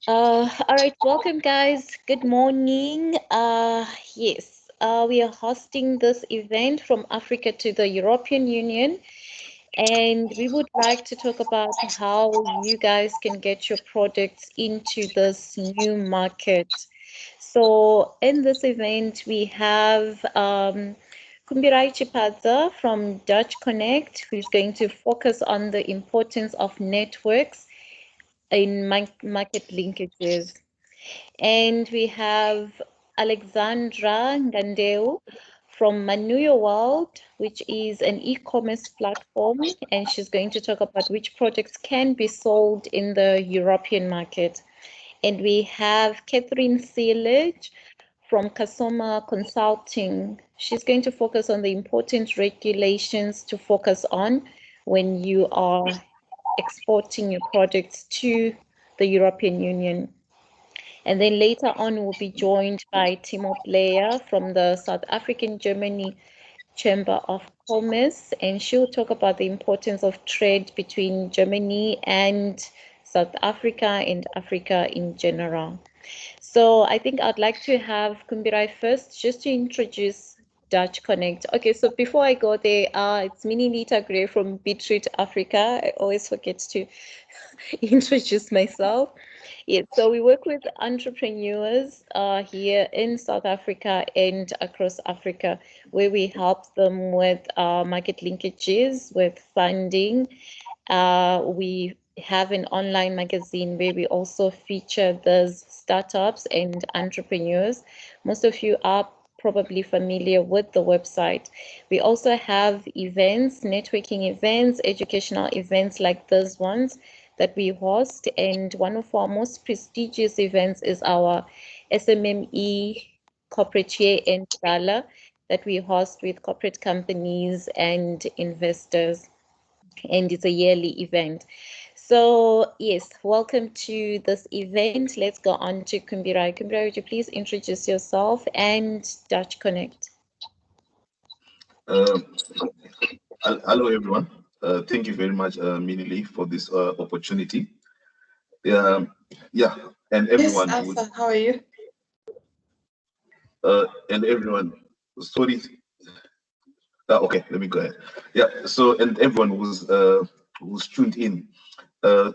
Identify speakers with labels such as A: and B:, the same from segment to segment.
A: All right, welcome guys. Good morning. Yes, we are hosting this event from Africa to the European Union, and we would like to talk about how you guys can get your products into this new market. So, in this event, we have Kumbirai Chipadza from Dutch Connect, who is going to focus on the importance of networks in market linkages. And we have Alexandra Ngandeu from Manuyoo World, which is an e-commerce platform, and she's going to talk about which products can be sold in the European market. And we have Kathrin Seelige from Kasoma Consulting. She's going to focus on the important regulations to focus on when you are exporting your products to the European Union. And then later on, we'll be joined by Timo Pleyer from the South African Germany Chamber of Commerce, and she'll talk about the importance of trade between Germany and South Africa and Africa in general. So I think I'd like to have Kumbirai first, just to introduce Dutch Connect. Okay, so before I go there, it's Minnie-lee Tagwirei from Beetroot Africa. I always forget to introduce myself. Yes, so we work with entrepreneurs here in South Africa and across Africa, where we help them with market linkages, with funding. We have an online magazine where we also feature those startups and entrepreneurs. Most of you are probably familiar with the website. We also have events, networking events, educational events like those ones that we host. And one of our most prestigious events is our SMME Corporate Year End Gala that we host with corporate companies and investors. And it's a yearly event. So, yes, welcome to this event. Let's go on to Kumbirai. Kumbirai, would you please introduce yourself and Dutch Connect?
B: Uh, Hello, everyone. Thank you very much, Minnie-lee, for this opportunity. Yeah, yeah, and everyone.
C: Yes, Asa, how are you?
B: And everyone. Sorry. Okay, let me go ahead. Yeah. So, and everyone who's tuned in. Uh,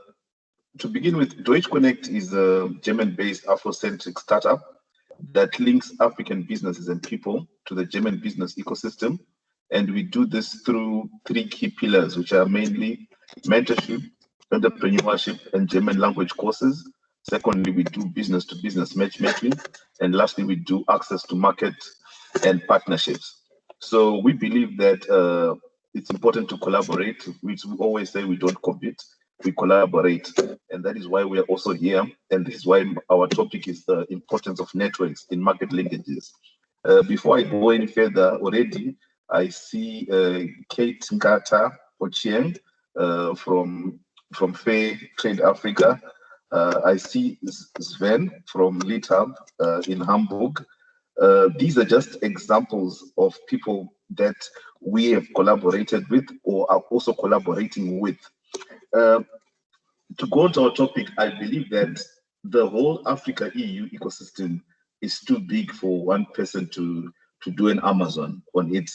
B: to begin with, Deutsch Connect is a German-based Afrocentric startup that links African businesses and people to the German business ecosystem. And we do this through three key pillars, which are mainly mentorship, entrepreneurship, and German language courses. Secondly, we do business to business matchmaking. And lastly, we do access to market and partnerships. So we believe that it's important to collaborate. We always say we don't compete, we collaborate. And that is why we are also here. And this is why our topic is the importance of networks in market linkages. Before I go any further, already I see Kate Ngata Ochieng from Fair Trade Africa. I see Sven from LeadHub in Hamburg. These are just examples of people that we have collaborated with or are also collaborating with. To go to our topic, I believe that the whole Africa EU ecosystem is too big for one person to do an Amazon on it.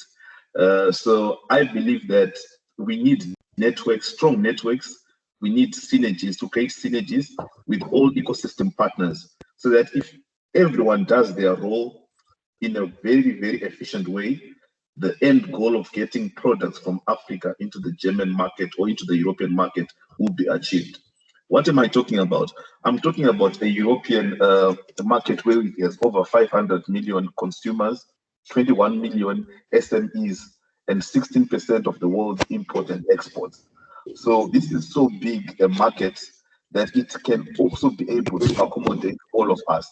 B: So I believe that we need networks, strong networks. We need synergies to create synergies with all ecosystem partners so that if everyone does their role in a very, very efficient way, the end goal of getting products from Africa into the German market or into the European market will be achieved. What am I talking about? I'm talking about a European market where it has over 500 million consumers, 21 million SMEs, and 16% of the world's import and exports. So this is so big a market that it can also be able to accommodate all of us.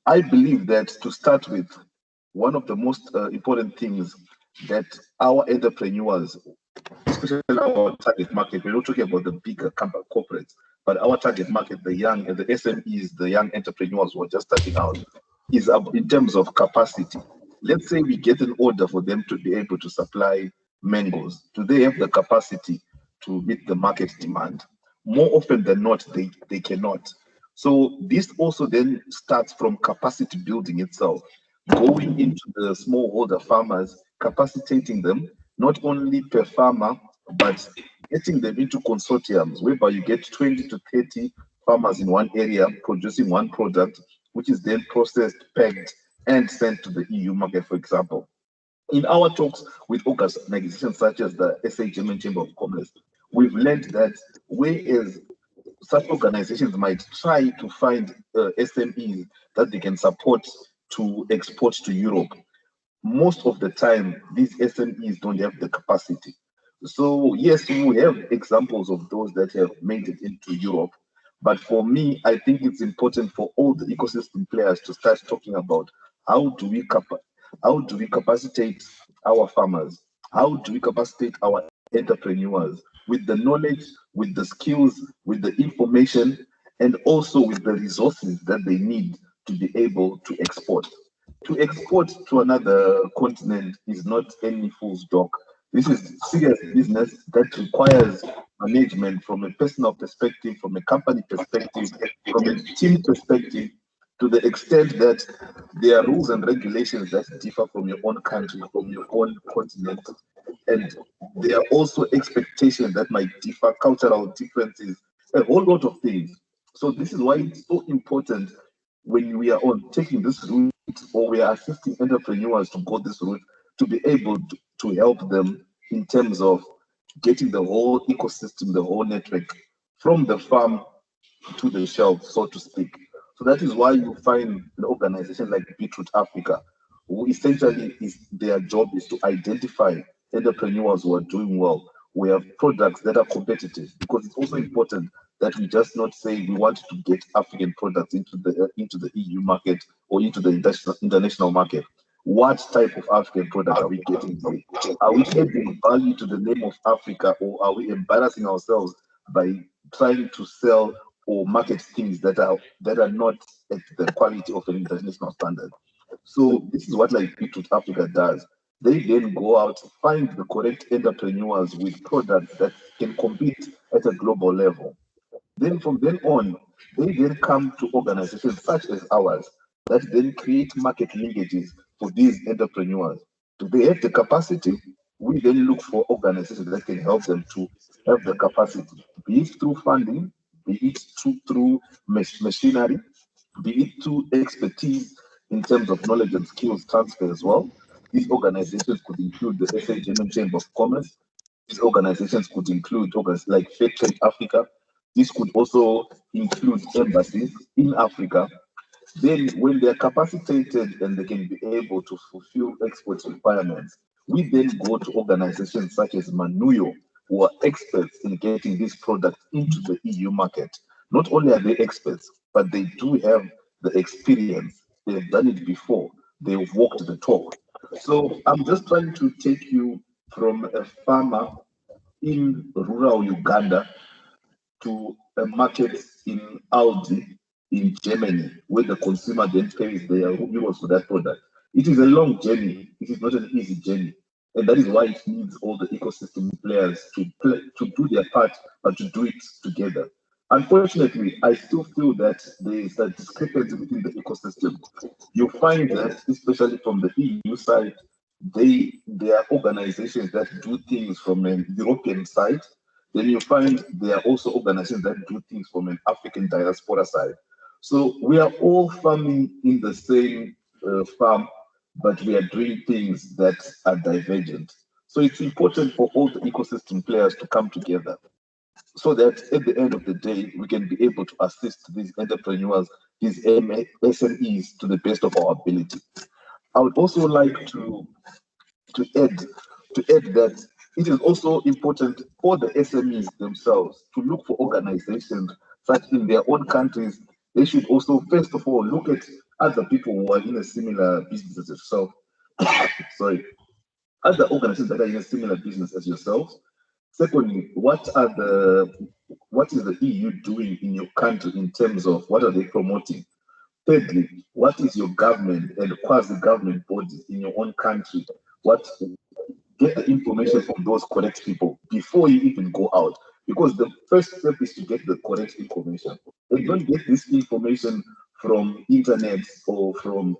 B: I believe that to start with, one of the most important things that our entrepreneurs, especially our target market, we're not talking about the bigger corporates, but our target market, the young and the SMEs, the young entrepreneurs who are just starting out, is in terms of capacity. Let's say we get an order for them to be able to supply mangoes. Do they have the capacity to meet the market demand? more often than not, they cannot. So this also then starts from capacity building itself, going into the smallholder farmers, capacitating them, not only per farmer, but getting them into consortiums whereby you get 20 to 30 farmers in one area producing one product, which is then processed, packed, and sent to the EU market, for example. In our talks with organizations such as the SA German Chamber of Commerce, we've learned that whereas such organizations might try to find SMEs that they can support to export to Europe, most of the time these SMEs don't have the capacity. So yes, we have examples of those that have made it into Europe, but for me, I think it's important for all the ecosystem players to start talking about how do we how do we capacitate our farmers, how do we capacitate our entrepreneurs with the knowledge, with the skills, with the information, and also with the resources that they need to be able to export. To export to another continent is not any fool's dog. This is serious business that requires management from a personal perspective, from a company perspective, from a team perspective, to the extent that there are rules and regulations that differ from your own country, from your own continent. And there are also expectations that might differ, cultural differences, a whole lot of things. So this is why it's so important when we are on taking this route or we are assisting entrepreneurs to go this route to be able to help them in terms of getting the whole ecosystem, the whole network from the farm to the shelf, so to speak. So that is why you find an organization like Beetroot Africa, who essentially is their job is to identify entrepreneurs who are doing well. We have products that are competitive because it's also important that we just not say we want to get African products into the EU market or into the international market. What type of African product are we getting there? Are we adding value to the name of Africa, or are we embarrassing ourselves by trying to sell or market things that are not at the quality of an international standard? So this is what like Beetroot Africa does. They then go out, find the correct entrepreneurs with products that can compete at a global level. Then from then on, they then come to organizations such as ours that then create market linkages for these entrepreneurs. Do they have the capacity? We then look for organizations that can help them to have the capacity, be it through funding, be it through machinery, be it through expertise in terms of knowledge and skills transfer as well. These organizations could include the SA German Chamber of Commerce. These organizations could include organizations like Fair Trade Africa. This could also include embassies in Africa. Then, when they're capacitated and they can be able to fulfill export requirements, we then go to organizations such as Manuyoo, who are experts in getting these products into the EU market. Not only are they experts, but they do have the experience. They've done it before. They've walked the talk. So I'm just trying to take you from a farmer in rural Uganda to a market in Aldi in Germany, where the consumer then pays their euros for that product. It is a long journey. It is not an easy journey. And that is why it needs all the ecosystem players to do their part, but to do it together. Unfortunately, I still feel that there is a discrepancy within the ecosystem. You find that, especially from the EU side, there are organizations that do things from a European side. Then you find there are also organizations that do things from an African diaspora side. So we are all farming in the same farm, but we are doing things that are divergent. So it's important for all the ecosystem players to come together so that at the end of the day, we can be able to assist these entrepreneurs, these SMEs to the best of our ability. I would also like to add that it is also important for the SMEs themselves to look for organizations such in their own countries. They should also, first of all, look at other people who are in a similar business as yourself. Sorry, other organizations that are in a similar business as yourselves. Secondly, what is the EU doing in your country in terms of what are they promoting? Thirdly, what is your government and quasi-government bodies in your own country? Get the information from those correct people before you even go out. because the first step is to get the correct information. And don't get this information from internet or from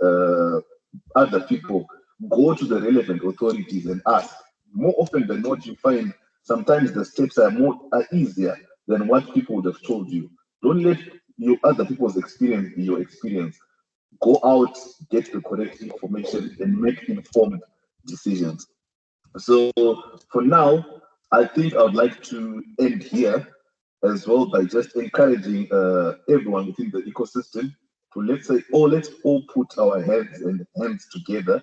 B: other people. Go to the relevant authorities and ask. More often than not, you find sometimes the steps are easier than what people would have told you. Don't let your other people's experience be your experience. Go out, get the correct information, and make informed decisions. So for now, I think I would like to end here as well by just encouraging everyone within the ecosystem to let's all put our heads and hands together.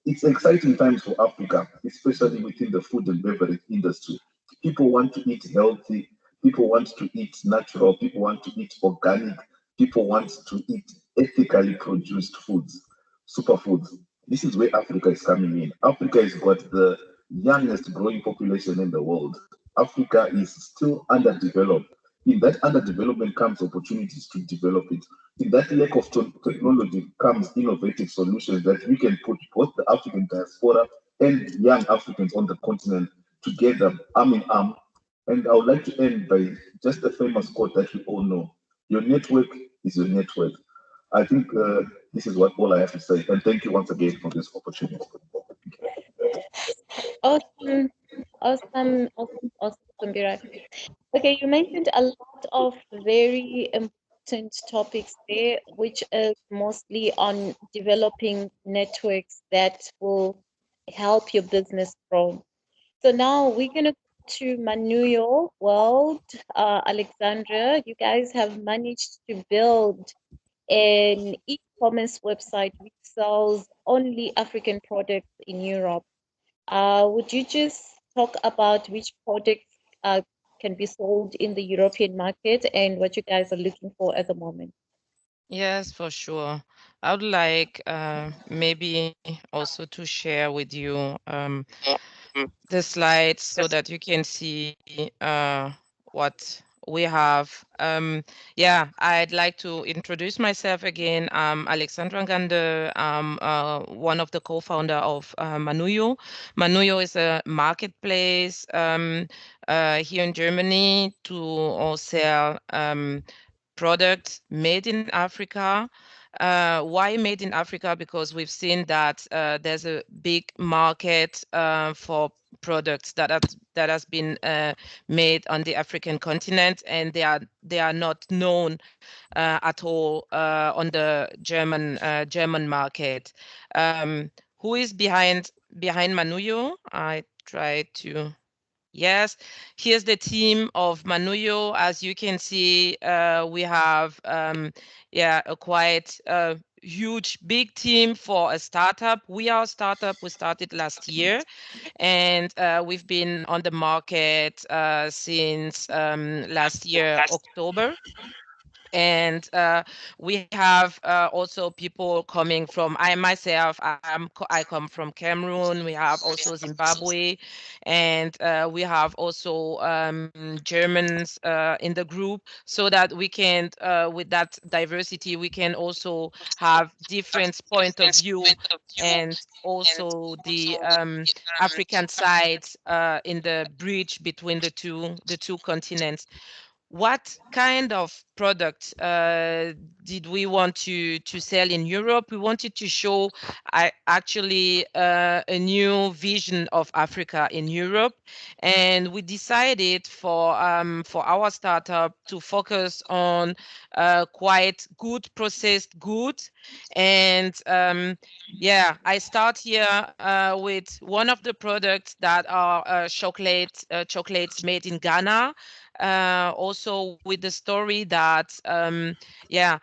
B: It's exciting times for Africa, especially within the food and beverage industry. People want to eat healthy, people want to eat natural, people want to eat organic, people want to eat ethically produced foods, superfoods. This is where Africa is coming in. Africa has got the youngest growing population in the world. Africa is still underdeveloped. In that underdevelopment comes opportunities to develop it. In that lack of technology comes innovative solutions that we can put both the African diaspora and young Africans on the continent together, arm in arm. And I would like to end by just a famous quote that we all know: "Your network is your network." I think this is what all I have to say. And thank you once again for this opportunity.
A: Awesome, awesome, awesome, awesome, Kumbirai. Okay, you mentioned a lot of very important topics there, which is mostly on developing networks that will help your business grow. So now we're gonna go to Manuyoo World. Alexandra, you guys have managed to build an e-commerce website which sells only African products in Europe. Would you just talk about which products can be sold in the European market and what you guys are looking for at the moment?
C: Yes, for sure. I would like maybe also to share with you the slides so that you can see what we have. Yeah, I'd like to introduce myself again. I'm Alexandra Ngandeu. I'm one of the co-founder of Manuyoo. Manuyoo is a marketplace here in Germany to sell products made in Africa. Why made in Africa? Because we've seen that there's a big market for products that has been made on the African continent, and they are not known at all on the German market. Who is behind Manuyoo? I try to. Yes, here's the team of Manuyoo. As you can see, we have yeah, a quite huge, big team for a startup. We are a startup. We started last year, and we've been on the market since last year, October. And we have also people coming from I myself. I come from Cameroon. We have also Zimbabwe, and we have also Germans in the group, so that we can with that diversity we can also have different point of view, and also the African side in the bridge between the two continents. What kind of product did we want to sell in Europe? We wanted to show actually a new vision of Africa in Europe, and we decided for our startup to focus on quite good processed goods. And yeah, I start here with one of the products that are chocolates made in Ghana, also with the story that yeah,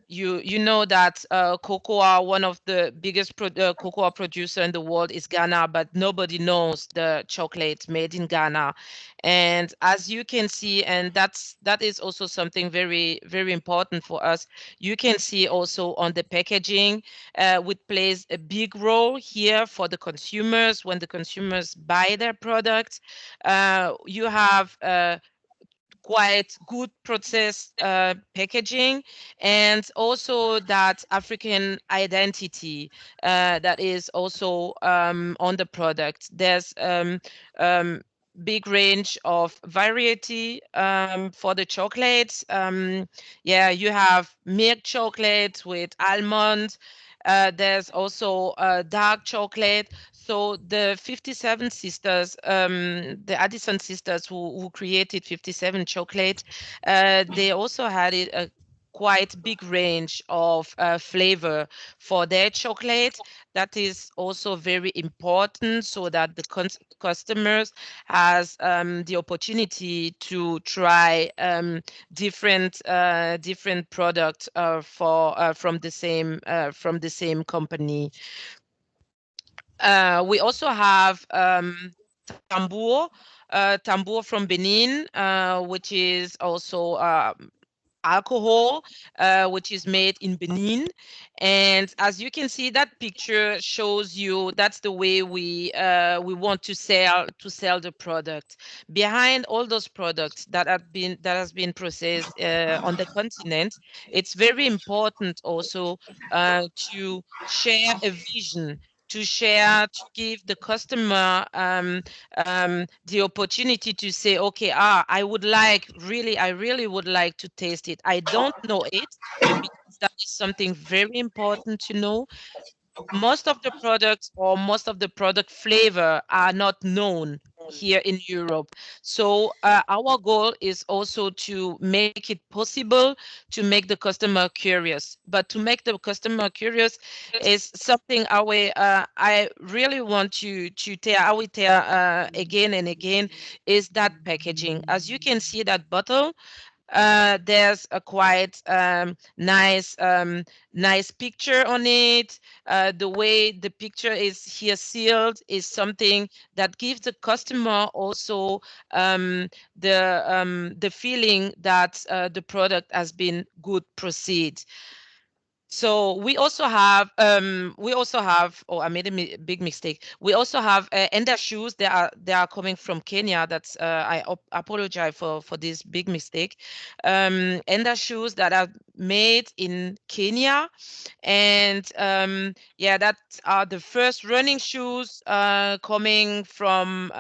C: you know that cocoa, one of the biggest cocoa producer in the world is Ghana, but nobody knows the chocolate made in Ghana. And as you can see, and that is also something very, very important for us, you can see also on the packaging, which plays a big role here for the consumers. When the consumers buy their products, you have quite good process packaging, and also that African identity that is also on the product. There's big range of variety for the chocolates. Yeah, you have milk chocolate with almond. There's also dark chocolate. So the 57 sisters, the Addison sisters who created 57 chocolate, they also had it a quite big range of flavor for their chocolate. That is also very important so that the customers has the opportunity to try different products for from the same company. We also have tambour from Benin, which is also alcohol, which is made in Benin. And as you can see, that picture shows you that's the way we want to sell the product. Behind all those products that has been processed on the continent, it's very important also to share a vision, to share, to give the customer the opportunity to say, okay, I really would like to taste it. I don't know it, because that is something very important to know. Most of the products or most of the product flavor are not known here in Europe. So our goal is also to make it possible to make the customer curious. But to make the customer curious is something I really want to tell, I will tell again and again, is that packaging. As you can see that bottle, there's a quite nice picture on it. The way the picture is here sealed is something that gives the customer also the feeling that the product has been good proceed. So we also have, oh, I made a big mistake. We also have Enda shoes. They are coming from Kenya. That's apologize for this big mistake. Enda shoes that are made in Kenya, and yeah, that are the first running shoes coming from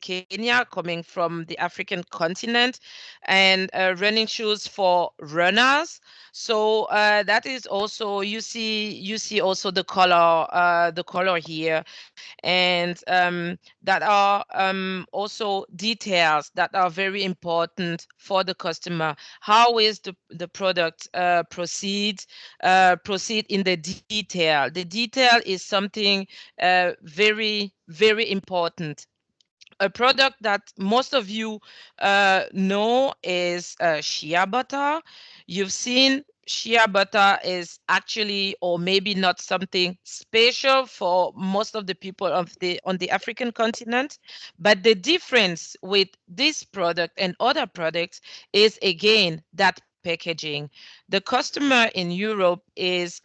C: Kenya, coming from the African continent, and running shoes for runners. So that is also, you see also the color here, and that are also details that are very important for the customer. How is the product proceed in the detail? The detail is something very important. A product that most of you know is shea butter. You've seen shea butter is actually, or maybe not, something special for most of the people on the African continent. But the difference with this product and other products is, again, that packaging. The customer in Europe is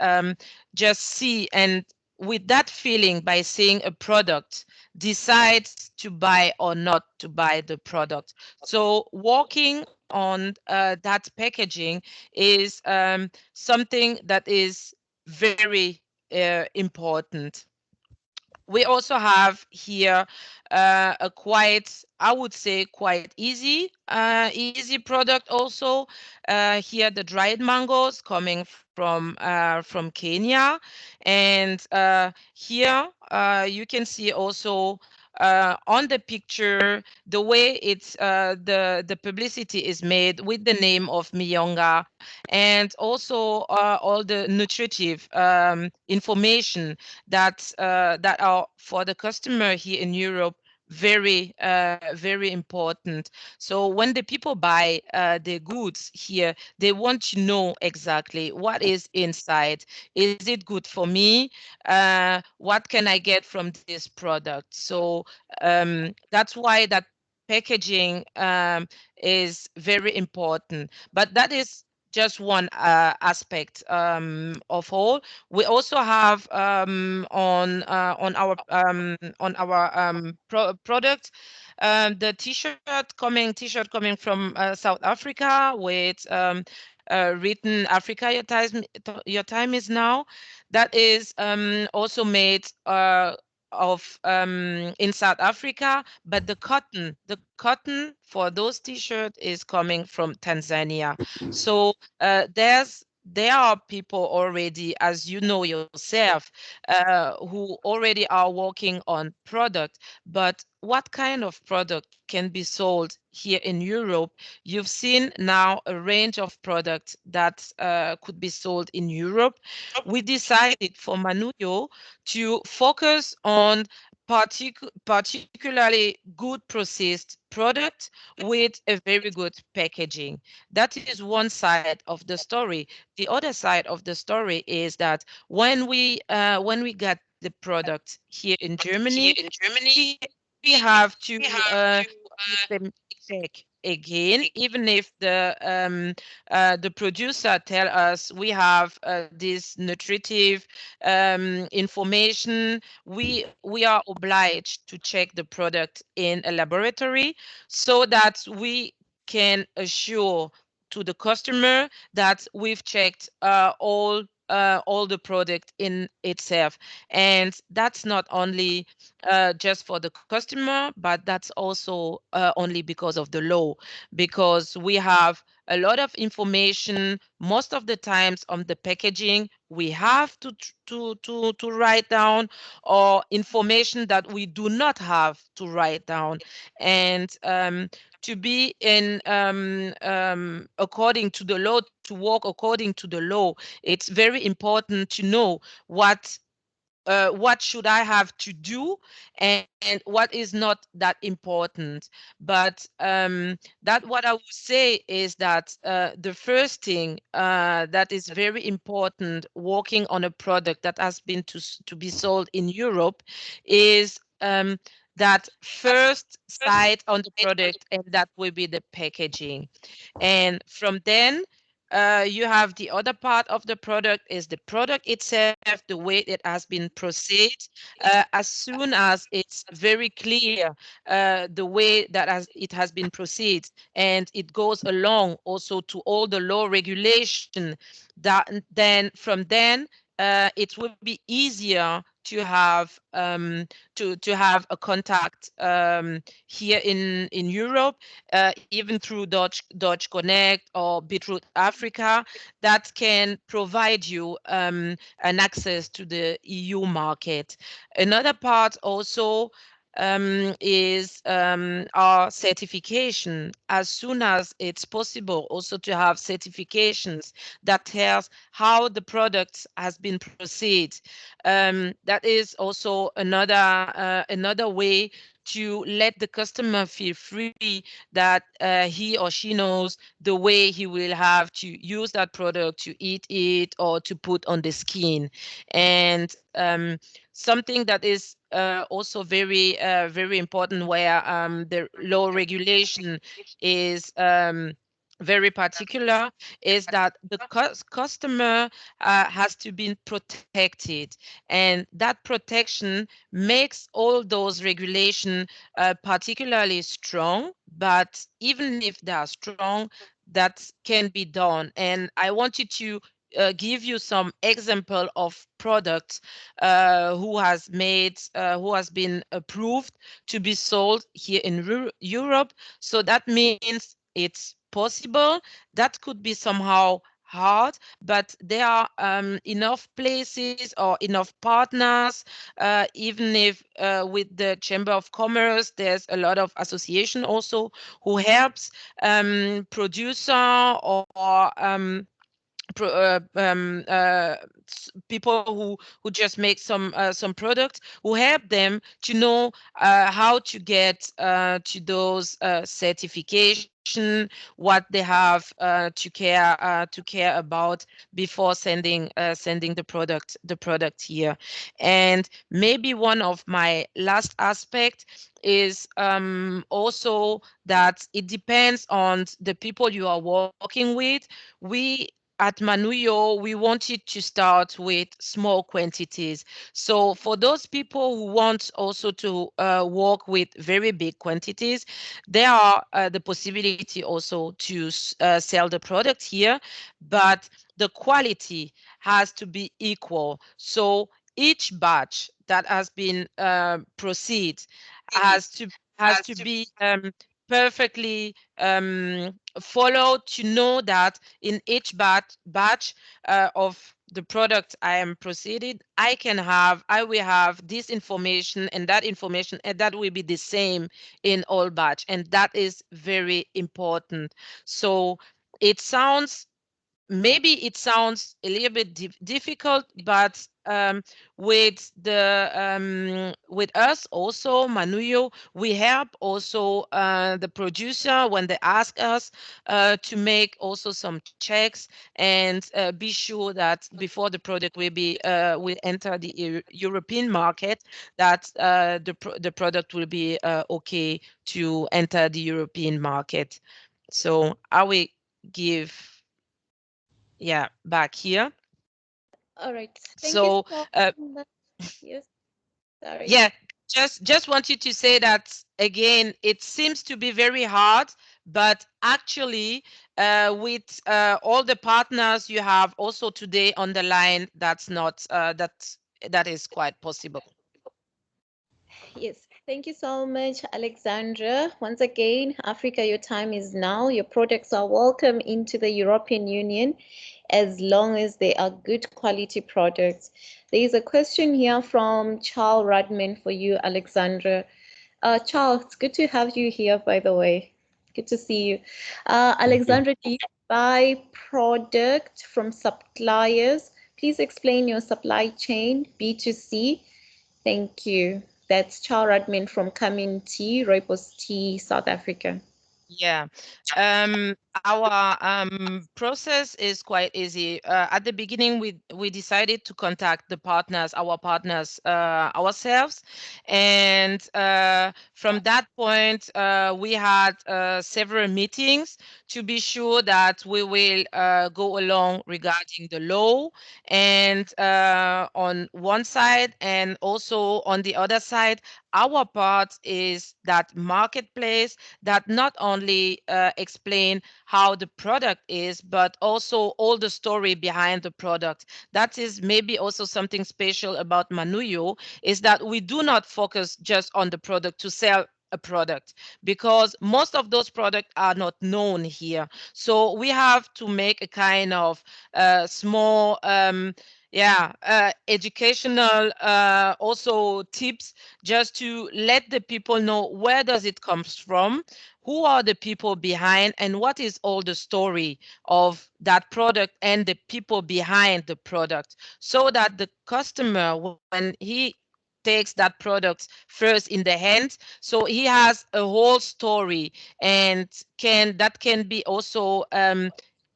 C: just see, and with that feeling, by seeing a product, decides to buy or not to buy the product. So working on that packaging is something that is very important. We also have here a quite, I would say, quite easy product also. Here the dried mangoes coming from Kenya, and here you can see also on the picture the way it's the publicity is made with the name of Miyonga, and also all the nutritive information that are for the customer here in Europe very important. So when the people buy the goods here, they want to know exactly what is inside. Is it good for me? What can I get from this product? So that's why that packaging is very important. But that is just one aspect of all. We also have on our product the t-shirt coming from South Africa with written Africa, your time is now. That is also made in South Africa, but the cotton for those t-shirts is coming from Tanzania. So there are people already, as you know yourself, who already are working on product. But what kind of product can be sold here in Europe? You've seen now a range of products that could be sold in Europe. We decided for Manuyoo to focus on particularly good processed product with a very good packaging. That is one side of the story. The other side of the story is that when we got the product here in Germany, we we have to make them check again, even if the producer tell us we have this nutritive information, we are obliged to check the product in a laboratory so that we can assure to the customer that we've checked all the product in itself. And that's not only just for the customer, but that's also only because of the law, because we have a lot of information most of the times on the packaging. We have to write down, or information that we do not have to write down. And to be in according to the law, to work according to the law, it's very important to know what should I have to do, and what is not that important. But that what I would say is that the first thing that is very important working on a product that has been to be sold in Europe is that first side on the product, and that will be the packaging. And from then you have the other part of the product is the product itself, the way it has been processed. As soon as it's very clear the way that it has been processed, and it goes along also to all the law regulation, that then from then it will be easier to have a contact here in Europe, even through Deutsch Connect or Beetroot Africa, that can provide you an access to the EU market. Another part also is our certification. As soon as it's possible also to have certifications that tells how the product has been processed. That is also another way to let the customer feel free that he or she knows the way he will have to use that product, to eat it, or to put on the skin. And something that is also very important, where the law regulation is very particular, is that the customer has to be protected, and that protection makes all those regulations particularly strong. But even if they are strong, that can be done. And I wanted to give you some example of products who has been approved to be sold here in Europe. So that means it's possible. That could be somehow hard, but there are enough places or enough partners, even if with the Chamber of Commerce, there's a lot of association also who helps producer or people who just make some products, who help them to know how to get to those certification, what they have to care about before sending the product here. And maybe one of my last aspect is also that it depends on the people you are working with. We at Manuyoo, we wanted to start with small quantities. So for those people who want also to work with very big quantities, there are the possibility also to sell the product here, but the quality has to be equal. So each batch that has been proceed has to be perfectly followed to know that in each batch of the product I am proceeded, I will have this information and that information, and that will be the same in all batch, and that is very important. So it sounds, maybe it sounds a little bit difficult, but with us also, Manuyoo, we help also the producer when they ask us to make also some checks and be sure that before the product will enter the European market, that the product will be okay to enter the European market. So I will give back here.
A: All right. Thank you
C: So
A: so much. Yes. Sorry.
C: yeah, just wanted to say that again, it seems to be very hard, but actually with all the partners you have also today on the line, that's not that is quite possible.
A: Yes, thank you so much, Alexandra. Once again, Africa, your time is now. Your products are welcome into the European Union as long as they are good quality products. There is a question here from Charles Radman for you, Alexandra. Charles, it's good to have you here, by the way. Good to see you. Alexandra, do you buy product from suppliers? Please explain your supply chain, B2C. Thank you. That's Charles Radman from Kamin Tea, Rooibos Tea, South Africa.
C: Yeah, our process is quite easy. At the beginning, we decided to contact our partners ourselves, and from that point, we had several meetings to be sure that we will go along regarding the law, and on one side, and also on the other side, our part is that marketplace that not only explain how the product is, but also all the story behind the product. That is maybe also something special about Manuyoo, is that we do not focus just on the product to sell a product, because most of those products are not known here. So we have to make a kind of small educational also tips, just to let the people know where does it comes from, who are the people behind, and what is all the story of that product and the people behind the product, so that the customer, when he takes that product first in the hands, so he has a whole story, and can be also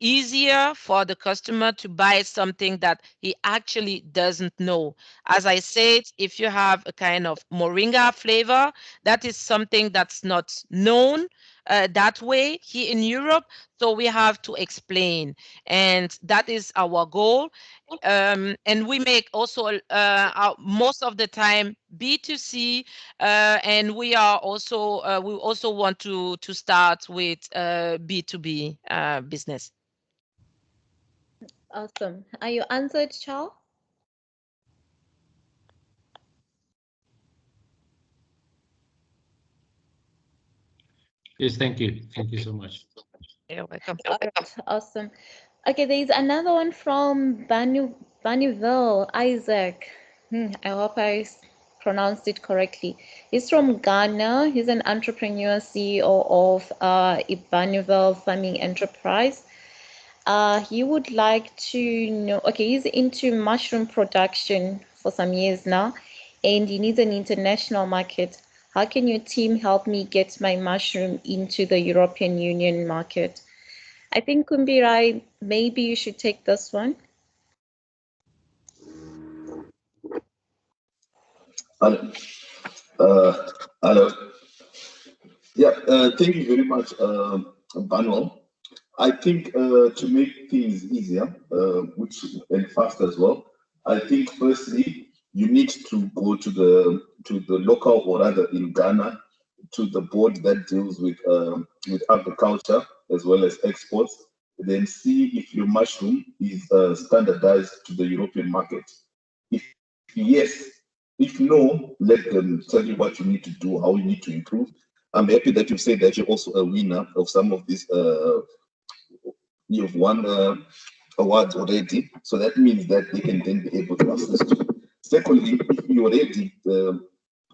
C: easier for the customer to buy something that he actually doesn't know. As I said, if you have a kind of moringa flavor, that is something that's not known that way here in Europe. So we have to explain, and that is our goal. And we make also most of the time B2C, and we also want to start with B2B business.
A: Awesome. Are you answered, Charles?
D: Yes, thank you. Thank you so much.
C: You're welcome.
A: Awesome. Okay, there's another one from Banuville, Isaac. I hope I pronounced it correctly. He's from Ghana. He's an entrepreneur, CEO of Banuville Farming Enterprise. He would like to know, okay, he's into mushroom production for some years now, and he needs an international market. How can your team help me get my mushroom into the European Union market? I think Kumbirai, maybe you should take this one.
B: Hello. Hello. Yeah, thank you very much, Manuel. I think to make things easier, and fast as well, I think firstly you need to go to the local, or rather in Ghana, to the board that deals with agriculture as well as exports. Then see if your mushroom is standardized to the European market. If yes, If no, let them tell you what you need to do, how you need to improve. I'm happy that you say that you're also a winner of some of these. You've won awards already, so that means that they can then be able to assist you. Secondly, if you already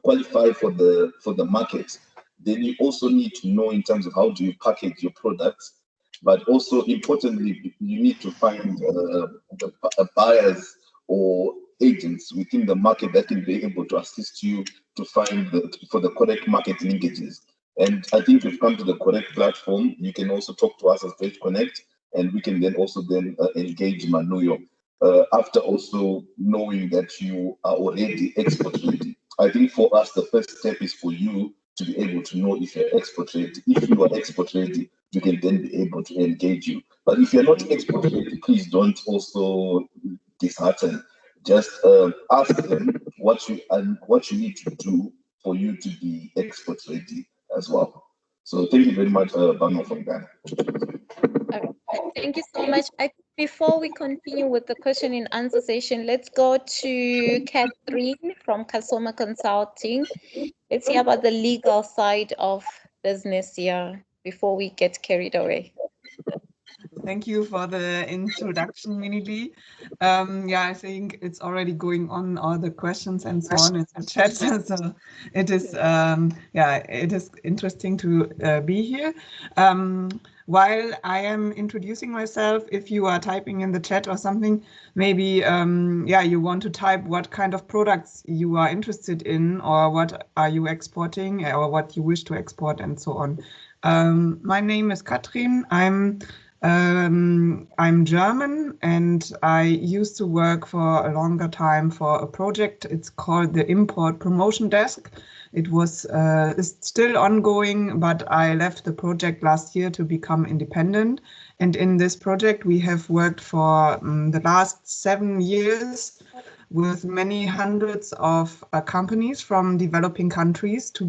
B: qualify for the market, then you also need to know in terms of how do you package your products, but also importantly, you need to find the buyers or agents within the market that can be able to assist you to find for the correct market linkages. And I think you've come to the correct platform. You can also talk to us as Deutsch Connect, and we can then also engage Manuyoo after also knowing that you are already export ready. I think for us, the first step is for you to be able to know if you're export ready. If you are export ready, we can then be able to engage you. But if you're not export ready, please don't also dishearten. Just ask them what you need to do for you to be export ready as well. So thank you very much, Bano from Ghana.
A: Thank you so much. Before we continue with the question and answer session, let's go to Kathrin from Kasoma Consulting. Let's hear about the legal side of business here before we get carried away.
E: Thank you for the introduction, Minnie-lee. Yeah, I think it's already going on all the questions and so on in the chat. So it is, yeah, it is interesting to be here. While I am introducing myself, if you are typing in the chat or something, maybe, yeah, you want to type what kind of products you are interested in, or what are you exporting, or what you wish to export, and so on. My name is Kathrin. I'm German, and I used to work for a longer time for a project. It's called the Import Promotion Desk. It was still ongoing, but I left the project last year to become independent. And in this project, we have worked for the last 7 years with many hundreds of companies from developing countries to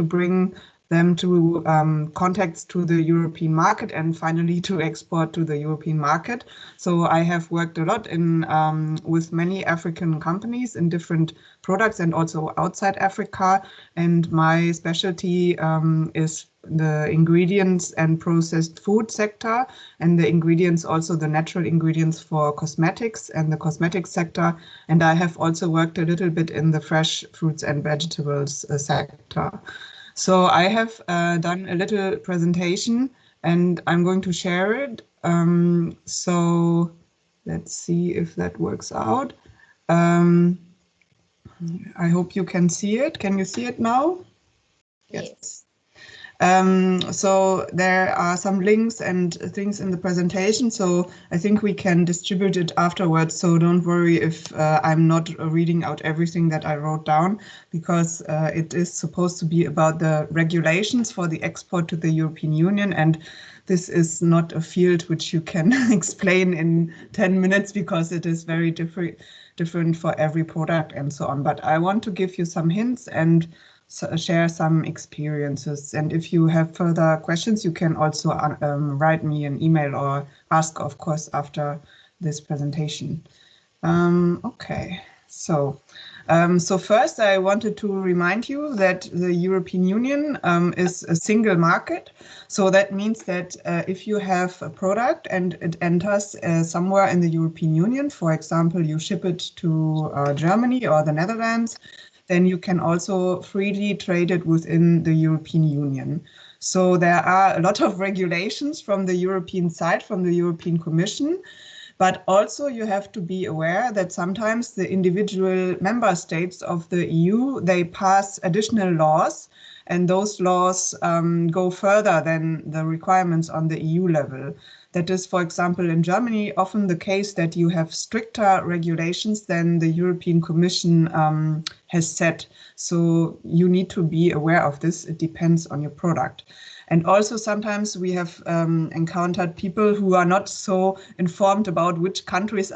E: bring them to contacts to the European market and finally to export to the European market. So I have worked a lot in with many African companies in different products and also outside Africa. And my specialty is the ingredients and processed food sector, and the ingredients, also the natural ingredients for cosmetics and the cosmetics sector. And I have also worked a little bit in the fresh fruits and vegetables sector. So I have done a little presentation and I'm going to share it. So let's see if that works out. I hope you can see it. Can you see it now?
A: Yes.
E: So there are some links and things in the presentation, so I think we can distribute it afterwards. So don't worry if I'm not reading out everything that I wrote down, because it is supposed to be about the regulations for the export to the European Union. And this is not a field which you can explain in 10 minutes because it is very different for every product and so on. But I want to give you some hints and share some experiences. And if you have further questions, you can also write me an email or ask, of course, after this presentation. Okay, so first I wanted to remind you that the European Union is a single market. So that means that if you have a product and it enters somewhere in the European Union, for example, you ship it to Germany or the Netherlands, then you can also freely trade it within the European Union. So there are a lot of regulations from the European side, from the European Commission, but also you have to be aware that sometimes the individual member states of the EU, they pass additional laws, and those laws go further than the requirements on the EU level. That is, for example, in Germany, often the case that you have stricter regulations than the European Commission has set. So you need to be aware of this. It depends on your product. And also sometimes we have encountered people who are not so informed about which countries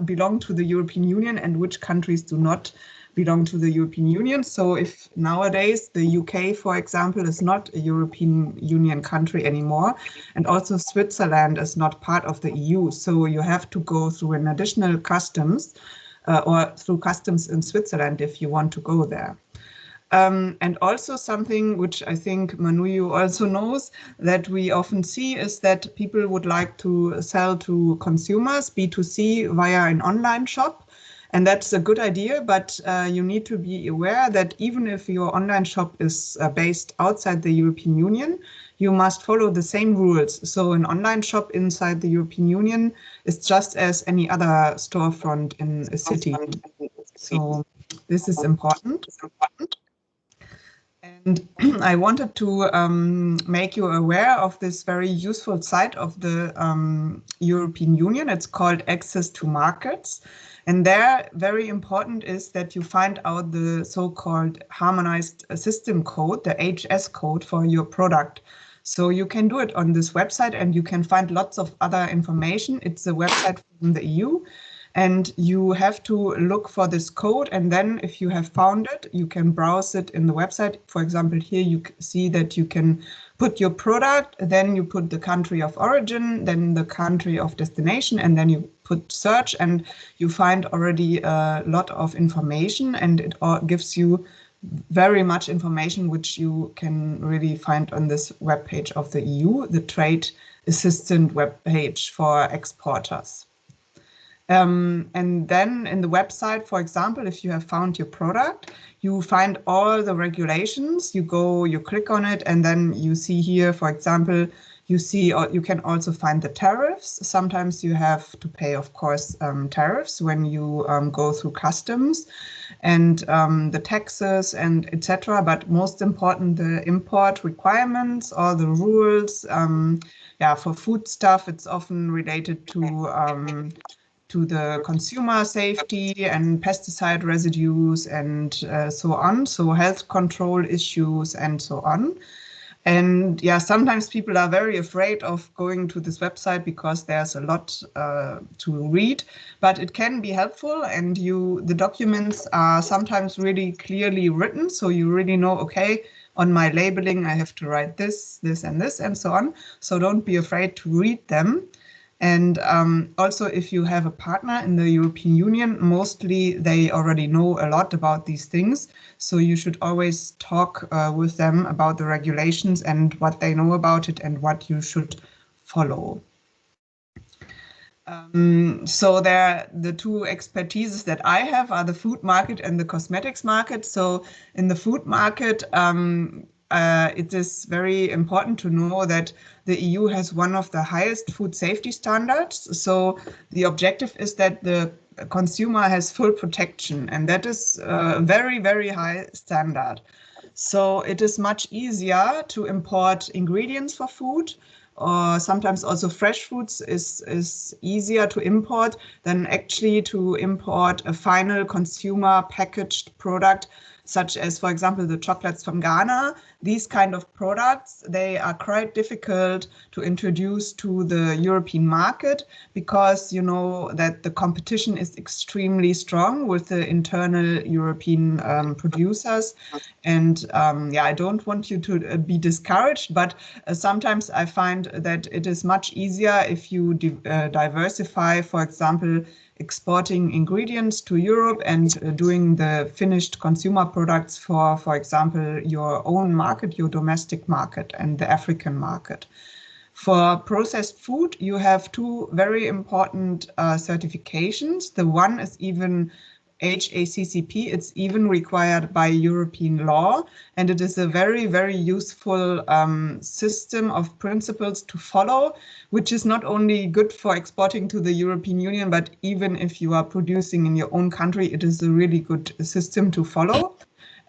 E: belong to the European Union and which countries do not belong to the European Union. So if nowadays the UK, for example, is not a European Union country anymore, and also Switzerland is not part of the EU, so you have to go through an additional customs or through customs in Switzerland if you want to go there. And also something which I think Manuyoo also knows that we often see is that people would like to sell to consumers, B2C, via an online shop. And that's a good idea, but you need to be aware that even if your online shop is based outside the European Union, you must follow the same rules. So an online shop inside the European Union is just as any other storefront in a city. So this is important. And I wanted to make you aware of this very useful site of the European Union. It's called Access to Markets. And there, very important is that you find out the so-called harmonized system code, the HS code for your product. So you can do it on this website and you can find lots of other information. It's a website from the EU. And you have to look for this code, and then if you have found it, you can browse it in the website. For example, here you see that you can put your product, then you put the country of origin, then the country of destination, and then you put search, and you find already a lot of information, and it all gives you very much information which you can really find on this webpage of the EU, the Trade Assistant webpage for exporters. And then in the website, for example, if you have found your product, you find all the regulations, you click on it, and then you see here, for example, you can also find the tariffs. Sometimes you have to pay, of course, tariffs when you go through customs, and the taxes and etc. But most important, the import requirements or the rules. For food stuff, it's often related to the consumer safety and pesticide residues and so on. So health control issues and so on. And sometimes people are very afraid of going to this website because there's a lot to read, but it can be helpful, and the documents are sometimes really clearly written. So you really know, okay, on my labeling, I have to write this, this, and this, and so on. So don't be afraid to read them. And also, if you have a partner in the European Union, mostly they already know a lot about these things. So you should always talk with them about the regulations and what they know about it and what you should follow. So the two expertises that I have are the food market and the cosmetics market. So in the food market, it is very important to know that the EU has one of the highest food safety standards. So the objective is that the consumer has full protection, and that is a very, very high standard. So it is much easier to import ingredients for food, or sometimes also fresh foods is easier to import than actually to import a final consumer packaged product, such as, for example, the chocolates from Ghana. These kind of products, they are quite difficult to introduce to the European market because you know that the competition is extremely strong with the internal European producers. And I don't want you to be discouraged, but sometimes I find that it is much easier if you diversify, for example, exporting ingredients to Europe and doing the finished consumer products for example, your own market, your domestic market and the African market. For processed food, you have two very important certifications. The one is even HACCP, it's even required by European law, and it is a very, very useful system of principles to follow, which is not only good for exporting to the European Union, but even if you are producing in your own country, it is a really good system to follow.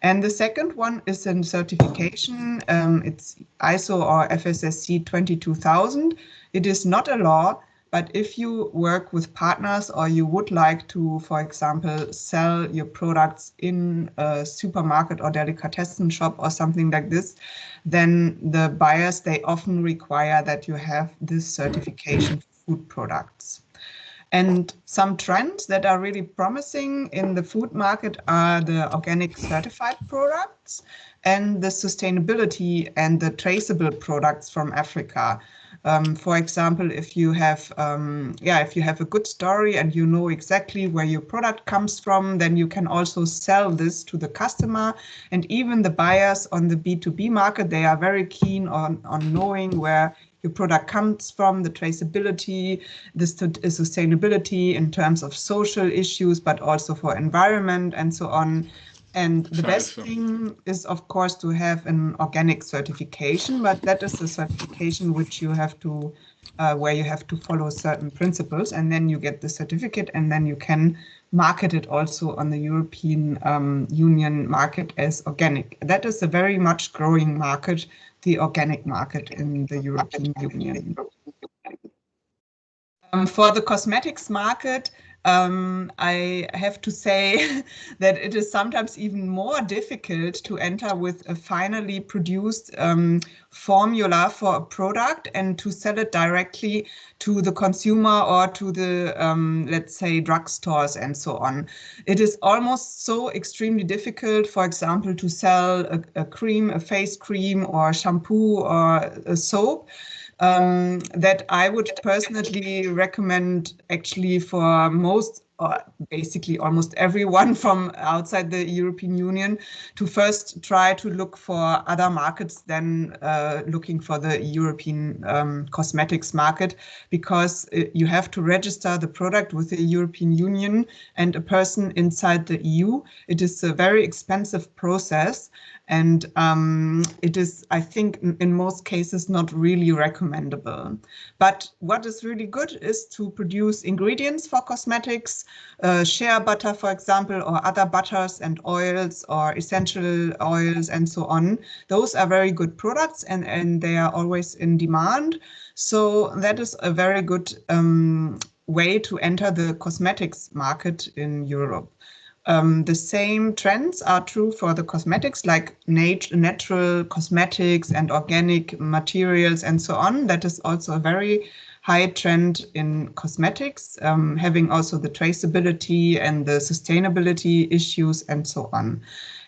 E: And the second one is a certification. It's ISO or FSSC 22000. It is not a law, but if you work with partners or you would like to, for example, sell your products in a supermarket or delicatessen shop or something like this, then the buyers, they often require that you have this certification for food products. And some trends that are really promising in the food market are the organic certified products and the sustainability and the traceable products from Africa. For example, if you have a good story and you know exactly where your product comes from, then you can also sell this to the customer. And even the buyers on the B2B market, they are very keen on knowing where your product comes from, the traceability, the sustainability in terms of social issues, but also for environment and so on. And the best thing is, of course, to have an organic certification, but that is a certification which you have to, where you have to follow certain principles, and then you get the certificate, and then you can market it also on the European Union market as organic. That is a very much growing market, the organic market in the European Union. For the cosmetics market, I have to say that it is sometimes even more difficult to enter with a finally produced formula for a product and to sell it directly to the consumer or to the, let's say, drugstores and so on. It is almost so extremely difficult, for example, to sell a cream, a face cream or shampoo or a soap. That I would personally recommend actually for most, or basically almost everyone from outside the European Union, to first try to look for other markets than looking for the European cosmetics market, because you have to register the product with the European Union and a person inside the EU. It is a very expensive process. And it is, I think, in most cases, not really recommendable. But what is really good is to produce ingredients for cosmetics, shea butter, for example, or other butters and oils or essential oils and so on. Those are very good products, and they are always in demand. So that is a very good way to enter the cosmetics market in Europe. The same trends are true for the cosmetics, like natural cosmetics and organic materials and so on. That is also a very high trend in cosmetics, having also the traceability and the sustainability issues and so on.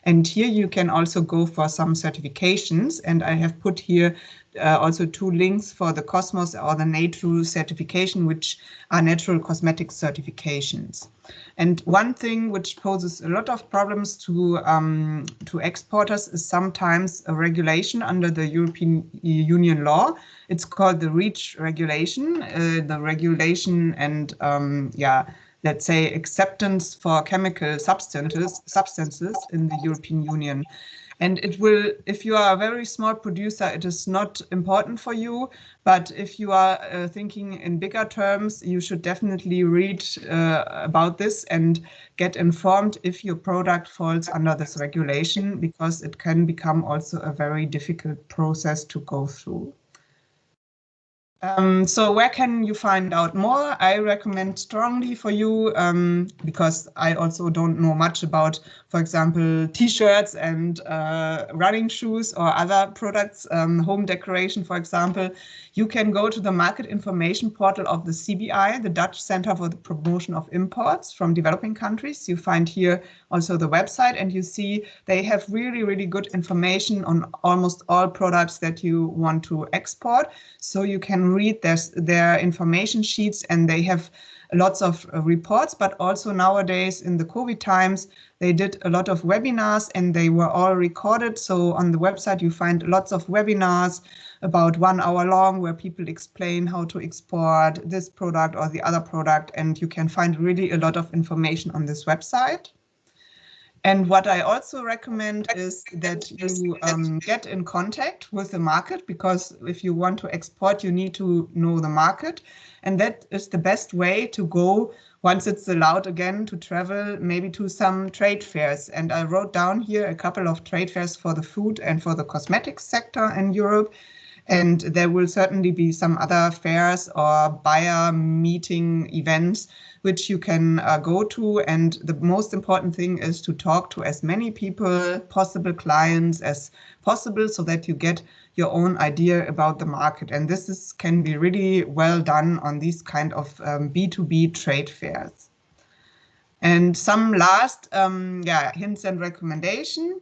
E: And here you can also go for some certifications, and I have put here also 2 links for the Cosmos or the NATRU certification, which are natural cosmetics certifications. And one thing which poses a lot of problems to exporters is sometimes a regulation under the European Union law. It's called the REACH regulation, the regulation and let's say acceptance for chemical substances in the European Union. And it will, if you are a very small producer, it is not important for you. But if you are thinking in bigger terms, you should definitely read about this and get informed if your product falls under this regulation, because it can become also a very difficult process to go through. So where can you find out more? I recommend strongly for you, because I also don't know much about, for example, t-shirts and running shoes or other products, home decoration, for example. You can go to the market information portal of the CBI, the Dutch Center for the Promotion of Imports from Developing Countries. You find here also the website, and you see they have really, really good information on almost all products that you want to export. So you can read their information sheets, and they have lots of reports, but also nowadays in the COVID times, they did a lot of webinars and they were all recorded. So on the website, you find lots of webinars about 1 hour long where people explain how to export this product or the other product. And you can find really a lot of information on this website. And what I also recommend is that you get in contact with the market, because if you want to export, you need to know the market. And that is the best way to go, once it's allowed again, to travel maybe to some trade fairs. And I wrote down here a couple of trade fairs for the food and for the cosmetics sector in Europe. And there will certainly be some other fairs or buyer meeting events which you can go to. And the most important thing is to talk to as many people, possible clients as possible, so that you get your own idea about the market. And this can be really well done on these kind of B2B trade fairs. And some last hints and recommendation.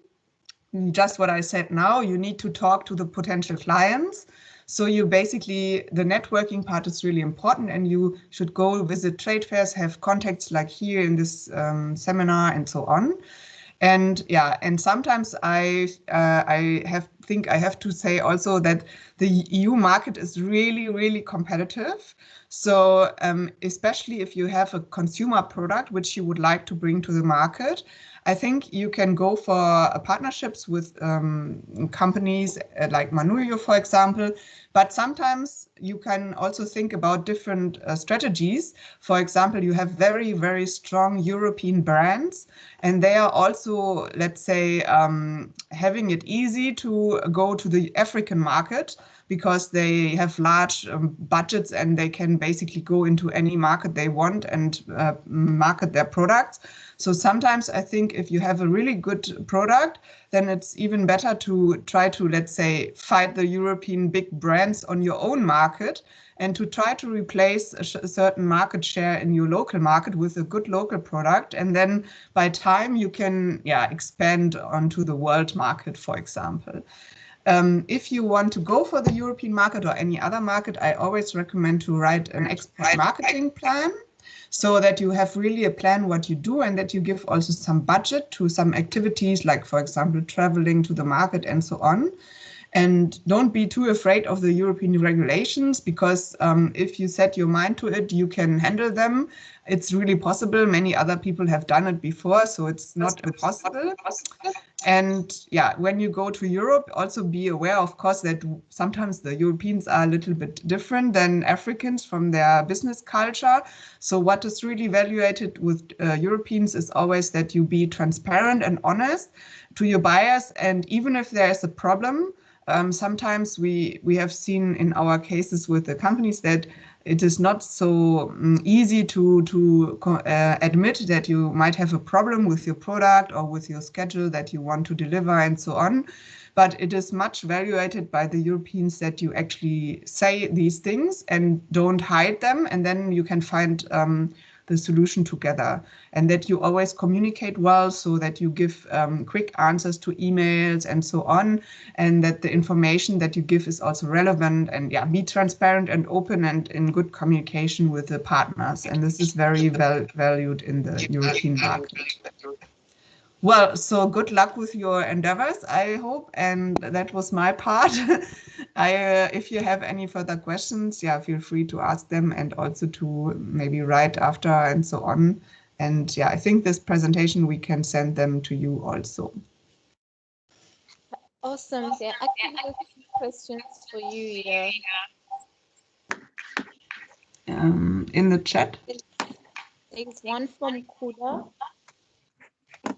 E: Just what I said now, you need to talk to the potential clients. So you basically, the networking part is really important, and you should go visit trade fairs, have contacts like here in this seminar and so on. And yeah, and sometimes I think I have to say also that the EU market is really, really competitive. So especially if you have a consumer product which you would like to bring to the market, I think you can go for partnerships with companies like Manuyoo, for example. But sometimes you can also think about different strategies. For example, you have very, very strong European brands, and they are also, let's say, having it easy to go to the African market because they have large budgets and they can basically go into any market they want and market their products. So sometimes I think if you have a really good product, then it's even better to try to, let's say, fight the European big brands on your own market and to try to replace a certain market share in your local market with a good local product. And then by time you can expand onto the world market, for example. If you want to go for the European market or any other market, I always recommend to write an export marketing plan, so that you have really a plan what you do, and that you give also some budget to some activities, like, for example, traveling to the market and so on. And don't be too afraid of the European regulations, because if you set your mind to it, you can handle them. It's really possible. Many other people have done it before, so it's not impossible. And yeah, when you go to Europe, also be aware, of course, that sometimes the Europeans are a little bit different than Africans from their business culture. So what is really evaluated with Europeans is always that you be transparent and honest to your buyers. And even if there is a problem, sometimes we have seen in our cases with the companies that it is not so easy to admit that you might have a problem with your product or with your schedule that you want to deliver and so on. But it is much valuated by the Europeans that you actually say these things and don't hide them, and then you can find the solution together, and that you always communicate well, so that you give quick answers to emails and so on, and that the information that you give is also relevant, and be transparent and open and in good communication with the partners. And this is very well valued in the European market. Well, so good luck with your endeavors, I hope. And that was my part. If you have any further questions, feel free to ask them, and also to maybe write after and so on. And I think this presentation, we can send them to you also.
A: Awesome. Yeah, I can have a few questions for you here.
E: In the chat.
A: There's one from Kuda.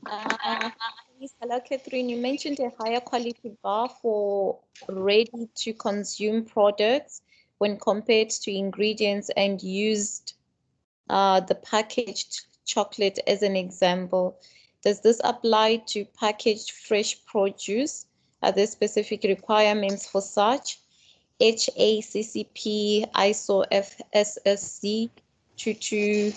A: Hello, Kathrin. You mentioned a higher quality bar for ready-to-consume products when compared to ingredients, and used the packaged chocolate as an example. Does this apply to packaged fresh produce? Are there specific requirements for such? HACCP ISO FSSC 22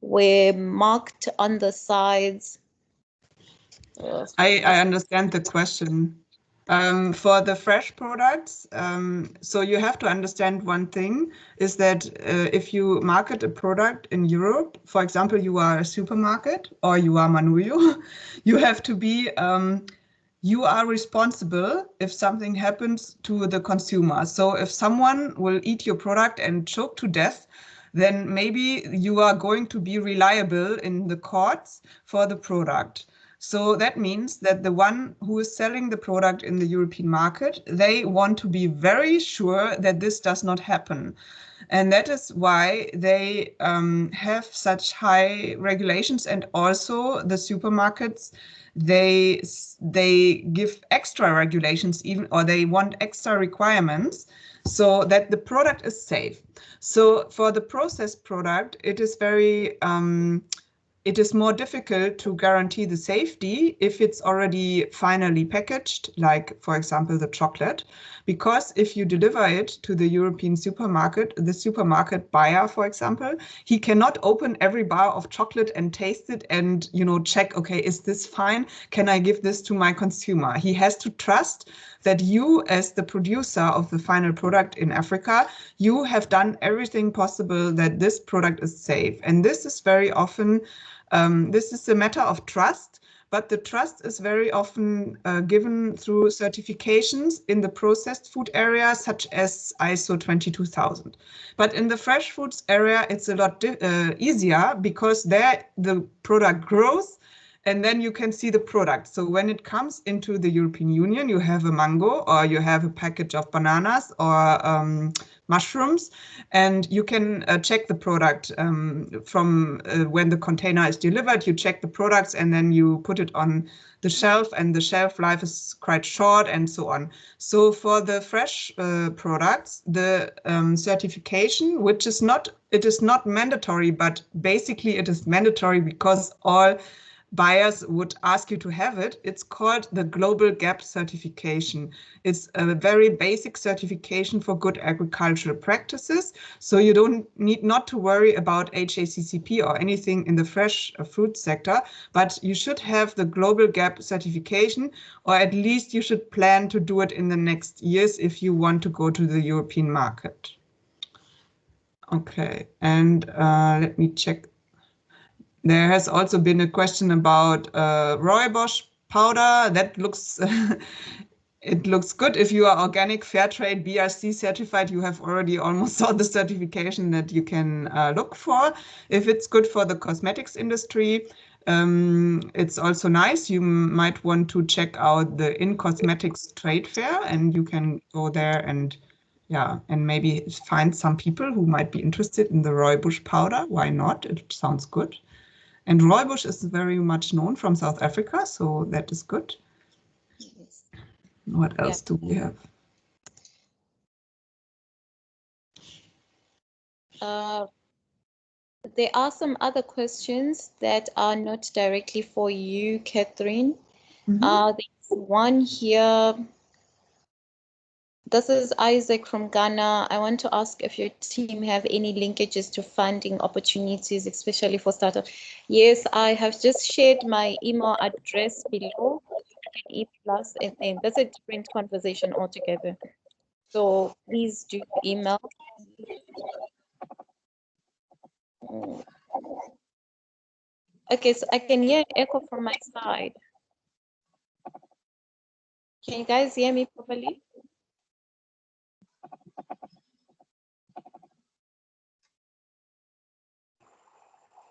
A: were marked on the sides.
E: I understand the question. For the fresh products, so you have to understand one thing, is that if you market a product in Europe, for example, you are a supermarket or you are Manuyoo, you have to be, you are responsible if something happens to the consumer. So if someone will eat your product and choke to death, then maybe you are going to be reliable in the courts for the product. So that means that the one who is selling the product in the European market, they want to be very sure that this does not happen. And that is why they have such high regulations. And also the supermarkets, they give extra regulations, even, or they want extra requirements, so that the product is safe. So for the processed product, it is very it is more difficult to guarantee the safety if it's already finally packaged, like, for example, the chocolate, because if you deliver it to the European supermarket, the supermarket buyer, for example, he cannot open every bar of chocolate and taste it and, you know, check, okay, is this fine? Can I give this to my consumer? He has to trust that you, as the producer of the final product in Africa, you have done everything possible that this product is safe. And this is very often, this is a matter of trust, but the trust is very often given through certifications in the processed food area, such as ISO 22000. But in the fresh foods area, it's a lot easier because there the product grows and then you can see the product. So when it comes into the European Union, you have a mango or you have a package of bananas or mushrooms, and you can check the product from when the container is delivered. You check the products and then you put it on the shelf, and the shelf life is quite short and so on. So for the fresh products, the certification, which is not, it is not mandatory, but basically it is mandatory because all buyers would ask you to have it. It's called the Global Gap Certification. It's a very basic certification for good agricultural practices. So you don't need not to worry about HACCP or anything in the fresh food sector, but you should have the Global Gap Certification, or at least you should plan to do it in the next years if you want to go to the European market. Okay, and let me check. There has also been a question about rooibos powder. That looks, it looks good. If you are organic, fair trade, BRC certified, you have already almost all the certification that you can look for. If it's good for the cosmetics industry, it's also nice. You might want to check out the In Cosmetics trade fair, and you can go there and and maybe find some people who might be interested in the rooibos powder. Why not? It sounds good. And rooibos is very much known from South Africa, so that is good.
A: Yes.
E: What else do we have?
A: There are some other questions that are not directly for you, Kathrin. There's one here. This is Isaac from Ghana. I want to ask if your team have any linkages to funding opportunities, especially for startups. Yes, I have just shared my email address below. You can email us, and that's a different conversation altogether. So please do email. Okay, so I can hear an echo from my side. Can you guys hear me properly?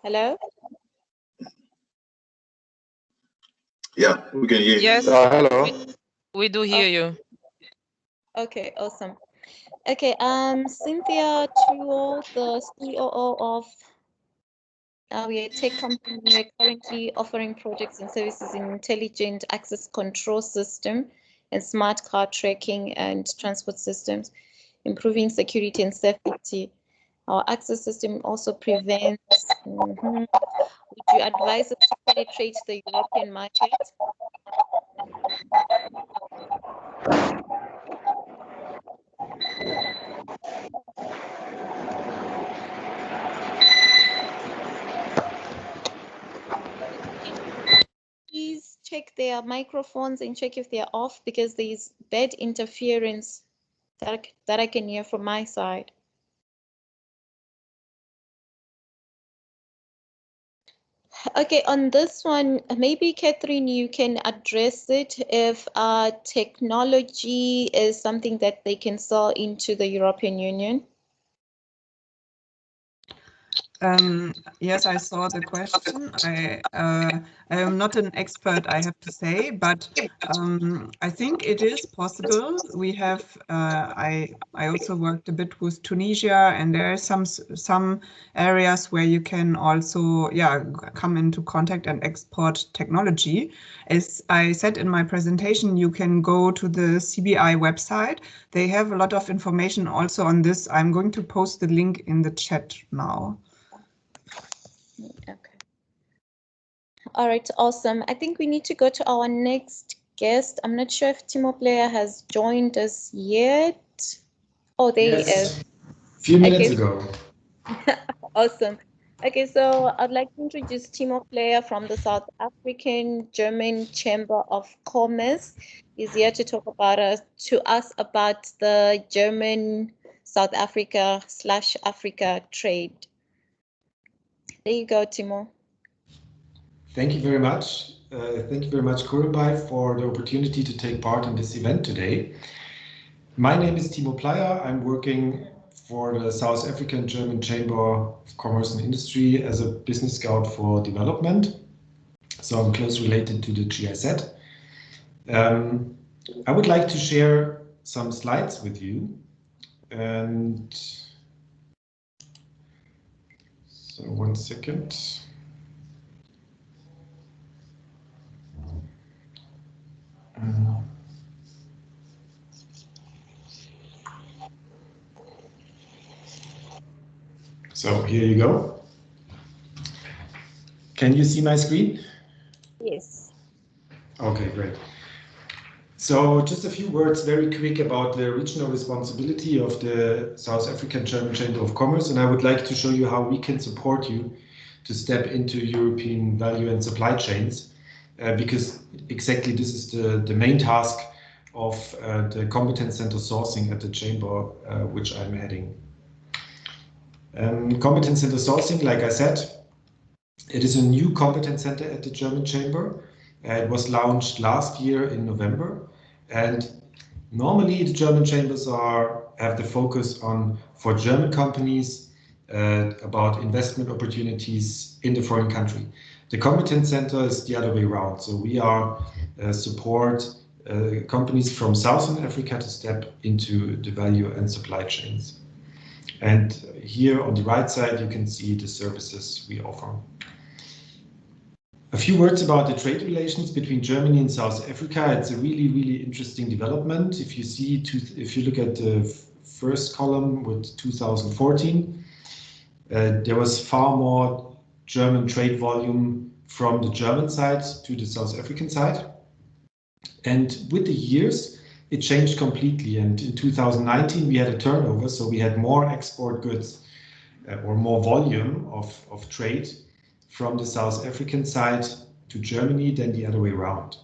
A: Hello?
B: Yeah, we can hear you.
C: Yes,
B: Hello.
C: we do hear you.
A: Okay, awesome. Okay, Cynthia Chuo, the COO of we are a tech company. We're currently offering projects and services in intelligent access control system and smart car tracking and transport systems, improving security and safety. Our access system also prevents. Would you advise us to penetrate the European market? Please check their microphones and check if they're off, because there's bad interference that I can hear from my side. Okay, on this one, maybe Kathrin, you can address it if technology is something that they can sell into the European Union.
E: Yes, I saw the question. I am not an expert, I have to say, but I think it is possible. We have, I also worked a bit with Tunisia, and there are some areas where you can also, come into contact and export technology. As I said in my presentation, you can go to the CBI website. They have a lot of information also on this. I'm going to post the link in the chat now.
A: Okay. All right, awesome. I think we need to go to our next guest. I'm not sure if Timo Pleyer has joined us yet. Oh, there he is.
F: A few minutes
A: Okay.
F: ago.
A: Awesome. Okay, so I'd like to introduce Timo Pleyer from the South African German Chamber of Commerce. He's here to talk about to us about the German South Africa/Africa trade. There you go, Timo.
F: Thank you very much. Thank you very much, Kumbirai, for the opportunity to take part in this event today. My name is Timo Pleyer. I'm working for the South African German Chamber of Commerce and Industry as a business scout for development. So I'm close related to the GIZ. I would like to share some slides with you. And so 1 second. So here you go. Can you see my screen?
A: Yes.
F: Okay, great. So just a few words very quick about the regional responsibility of the South African German Chamber of Commerce, and I would like to show you how we can support you to step into European value and supply chains, because exactly this is the main task of the competence center sourcing at the chamber, which I'm heading. Competence center sourcing, like I said, it is a new competence center at the German Chamber. It was launched last year in November, and normally the German chambers have the focus on, for German companies, about investment opportunities in the foreign country. The competence center is the other way around, so we are support companies from Southern Africa to step into the value and supply chains. And here on the right side, you can see the services we offer. A few words about the trade relations between Germany and South Africa. It's a really, really interesting development. If you look at the first column with 2014, there was far more German trade volume from the German side to the South African side. And with the years, it changed completely. And in 2019, we had a turnover, so we had more export goods or more volume of trade from the South African side to Germany than the other way around.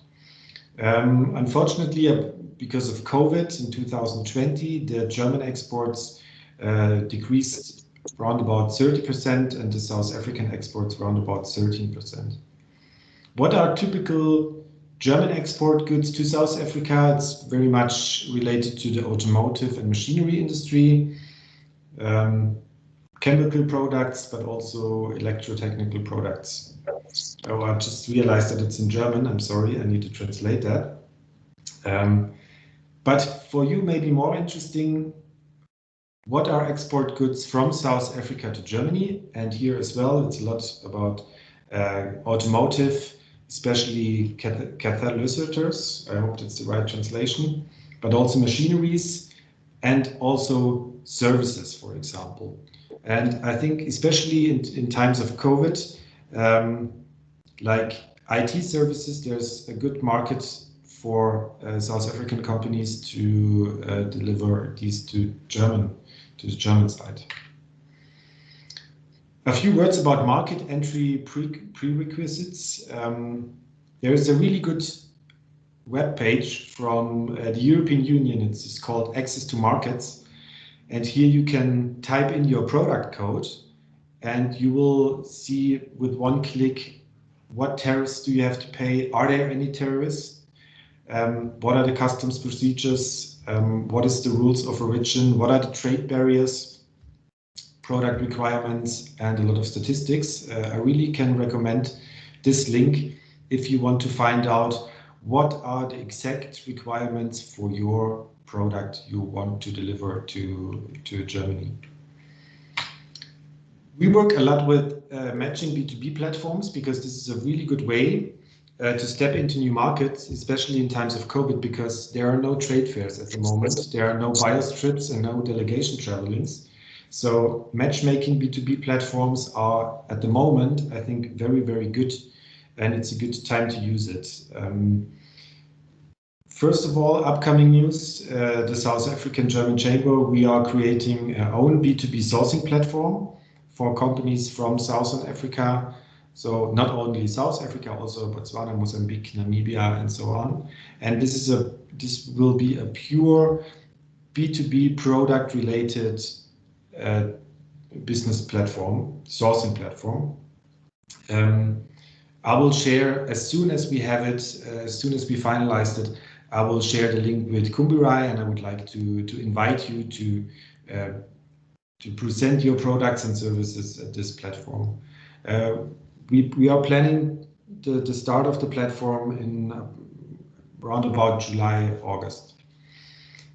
F: Unfortunately, because of COVID in 2020, the German exports decreased around about 30% and the South African exports around about 13%. What are typical German export goods to South Africa? It's very much related to the automotive and machinery industry, chemical products, but also electrotechnical products. Oh, I just realized that it's in German. I'm sorry, I need to translate that. But for you, maybe more interesting, what are export goods from South Africa to Germany? And here as well, it's a lot about automotive, especially catalysts. I hope that's the right translation, but also machineries and also services, for example. And I think especially in times of COVID, like IT services, there's a good market for South African companies to deliver these to the German side. A few words about market entry prerequisites. There is a really good web page from the European Union. It's called Access to Markets. And here you can type in your product code and you will see with one click what tariffs do you have to pay. Are there any tariffs? What are the customs procedures? What is the rules of origin? What are the trade barriers? Product requirements, and a lot of statistics. I really can recommend this link if you want to find out what are the exact requirements for your product you want to deliver to Germany. We work a lot with matching B2B platforms because this is a really good way to step into new markets, especially in times of COVID, because there are no trade fairs at the moment. There are no buyers trips and no delegation travelings. So matchmaking B2B platforms are at the moment, I think, very, very good, and it's a good time to use it. First of all, upcoming news, the South African German Chamber, we are creating our own B2B sourcing platform for companies from Southern Africa. So not only South Africa, also Botswana, Mozambique, Namibia, and so on. And this will be a pure B2B product related business platform, sourcing platform. I will share as soon as we have it, as soon as we finalized it, I will share the link with Kumbirai, and I would like to invite you to present your products and services at this platform. We are planning the start of the platform in around about July, August.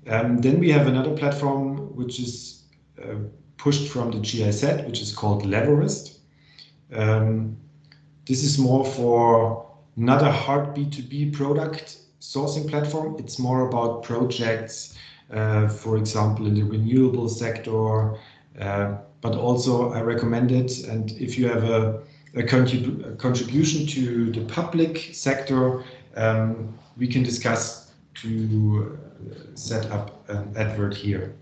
F: Then we have another platform which is pushed from the GIZ, which is called Leverist. This is more for not a hard B2B product sourcing platform. It's more about projects, for example, in the renewable sector, but also I recommend it. And if you have a contribution to the public sector, we can discuss to set up an advert here.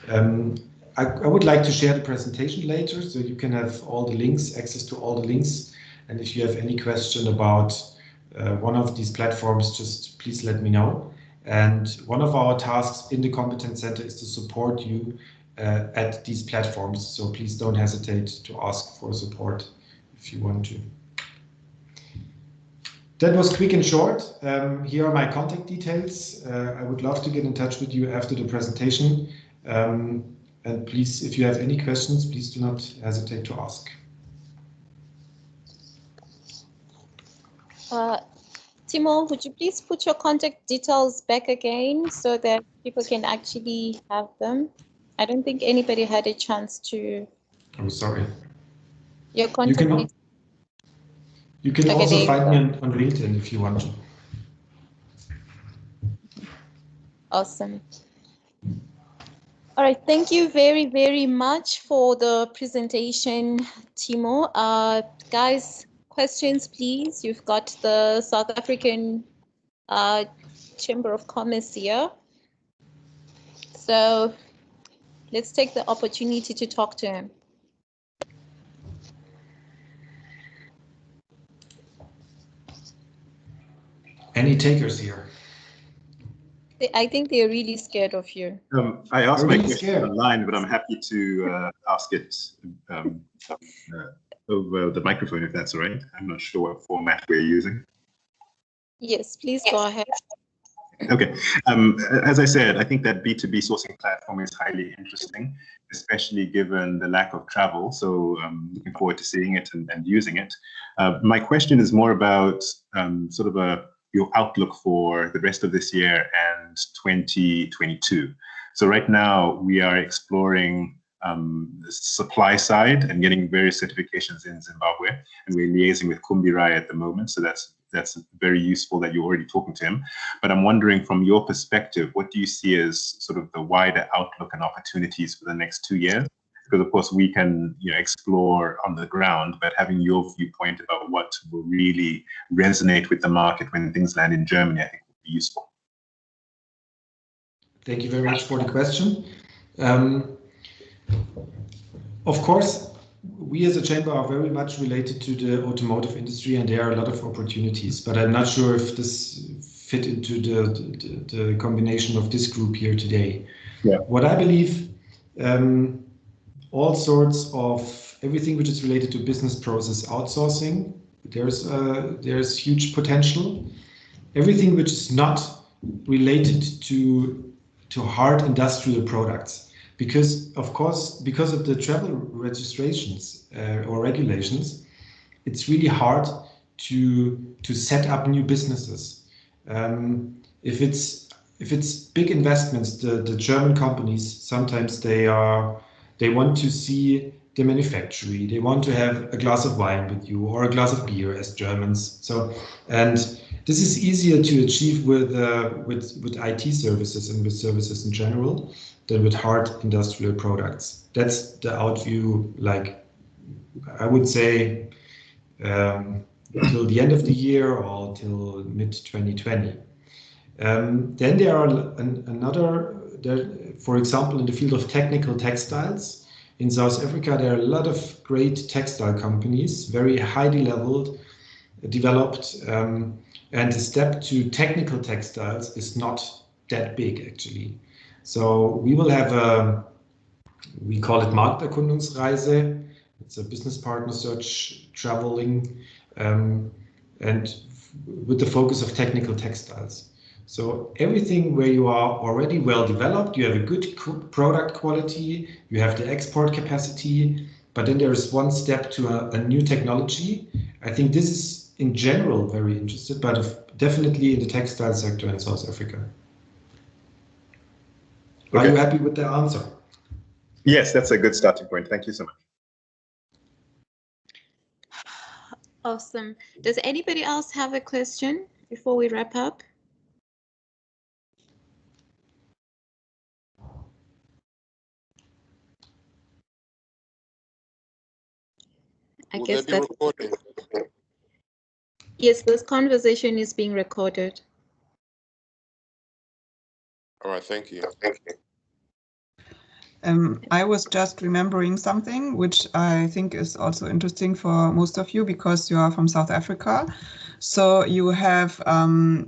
F: I would like to share the presentation later, so you can have all the links, access to all the links. And if you have any question about one of these platforms, just please let me know. And one of our tasks in the Competence Center is to support you at these platforms. So please don't hesitate to ask for support if you want to. That was quick and short. Here are my contact details. I would love to get in touch with you after the presentation. And please, if you have any questions, please do not hesitate to ask.
A: Timo, would you please put your contact details back again so that people can actually have them? I don't think anybody had a chance to.
F: I'm sorry.
A: Your contact details.
F: You can
A: Okay,
F: also find me on LinkedIn if you want to.
A: Awesome. All right, thank you very, very much for the presentation, Timo. Guys, questions, please. You've got the South African Chamber of Commerce here. So let's take the opportunity to talk to him.
F: Any takers here?
A: I think they're really scared of you.
B: I asked my question
F: scared.
B: online, but I'm happy to ask it over the microphone, if that's all right. I'm not sure what format we're using.
A: Yes, please go ahead.
B: Okay. As I said, I think that B2B sourcing platform is highly interesting, especially given the lack of travel. So I'm looking forward to seeing it and using it. My question is more about sort of your outlook for the rest of this year and 2022. So right now we are exploring the supply side and getting various certifications in Zimbabwe, and we're liaising with Kumbirai at the moment. So that's very useful that you're already talking to him. But I'm wondering, from your perspective, what do you see as sort of the wider outlook and opportunities for the next 2 years? Because of course we can explore on the ground, but having your viewpoint about what will really resonate with the market when things land in Germany, I think would be useful.
F: Thank you very much for the question. Of course, we as a chamber are very much related to the automotive industry, and there are a lot of opportunities, but I'm not sure if this fit into the combination of this group here today.
B: Yeah.
F: What I believe, all sorts of everything which is related to business process outsourcing, there's huge potential. Everything which is not related to hard industrial products, because of course, because of the travel registrations or regulations, it's really hard to set up new businesses. If it's big investments, the German companies sometimes they want to see the manufactory. They want to have a glass of wine with you or a glass of beer as Germans. So, and this is easier to achieve with IT services and with services in general than with hard industrial products. That's the outview, like I would say, till the end of the year or till mid-2020. Then there are for example, in the field of technical textiles, in South Africa, there are a lot of great textile companies, very highly leveled, developed, and the step to technical textiles is not that big, actually. So we will have we call it Markterkundungsreise. It's a business partner search traveling, and with the focus of technical textiles. So everything where you are already well developed, you have a good product quality, you have the export capacity, but then there is one step to a new technology. I think this is in general very interested, but definitely in the textile sector in South Africa. Okay. Are you happy with the answer?
G: Yes, that's a good starting point. Thank you so much.
A: Awesome. Does anybody else have a question before we wrap up? I guess that's recording. Yes, this conversation is being recorded.
H: All right, thank you.
E: I was just remembering something which I think is also interesting for most of you because you are from South Africa. So you have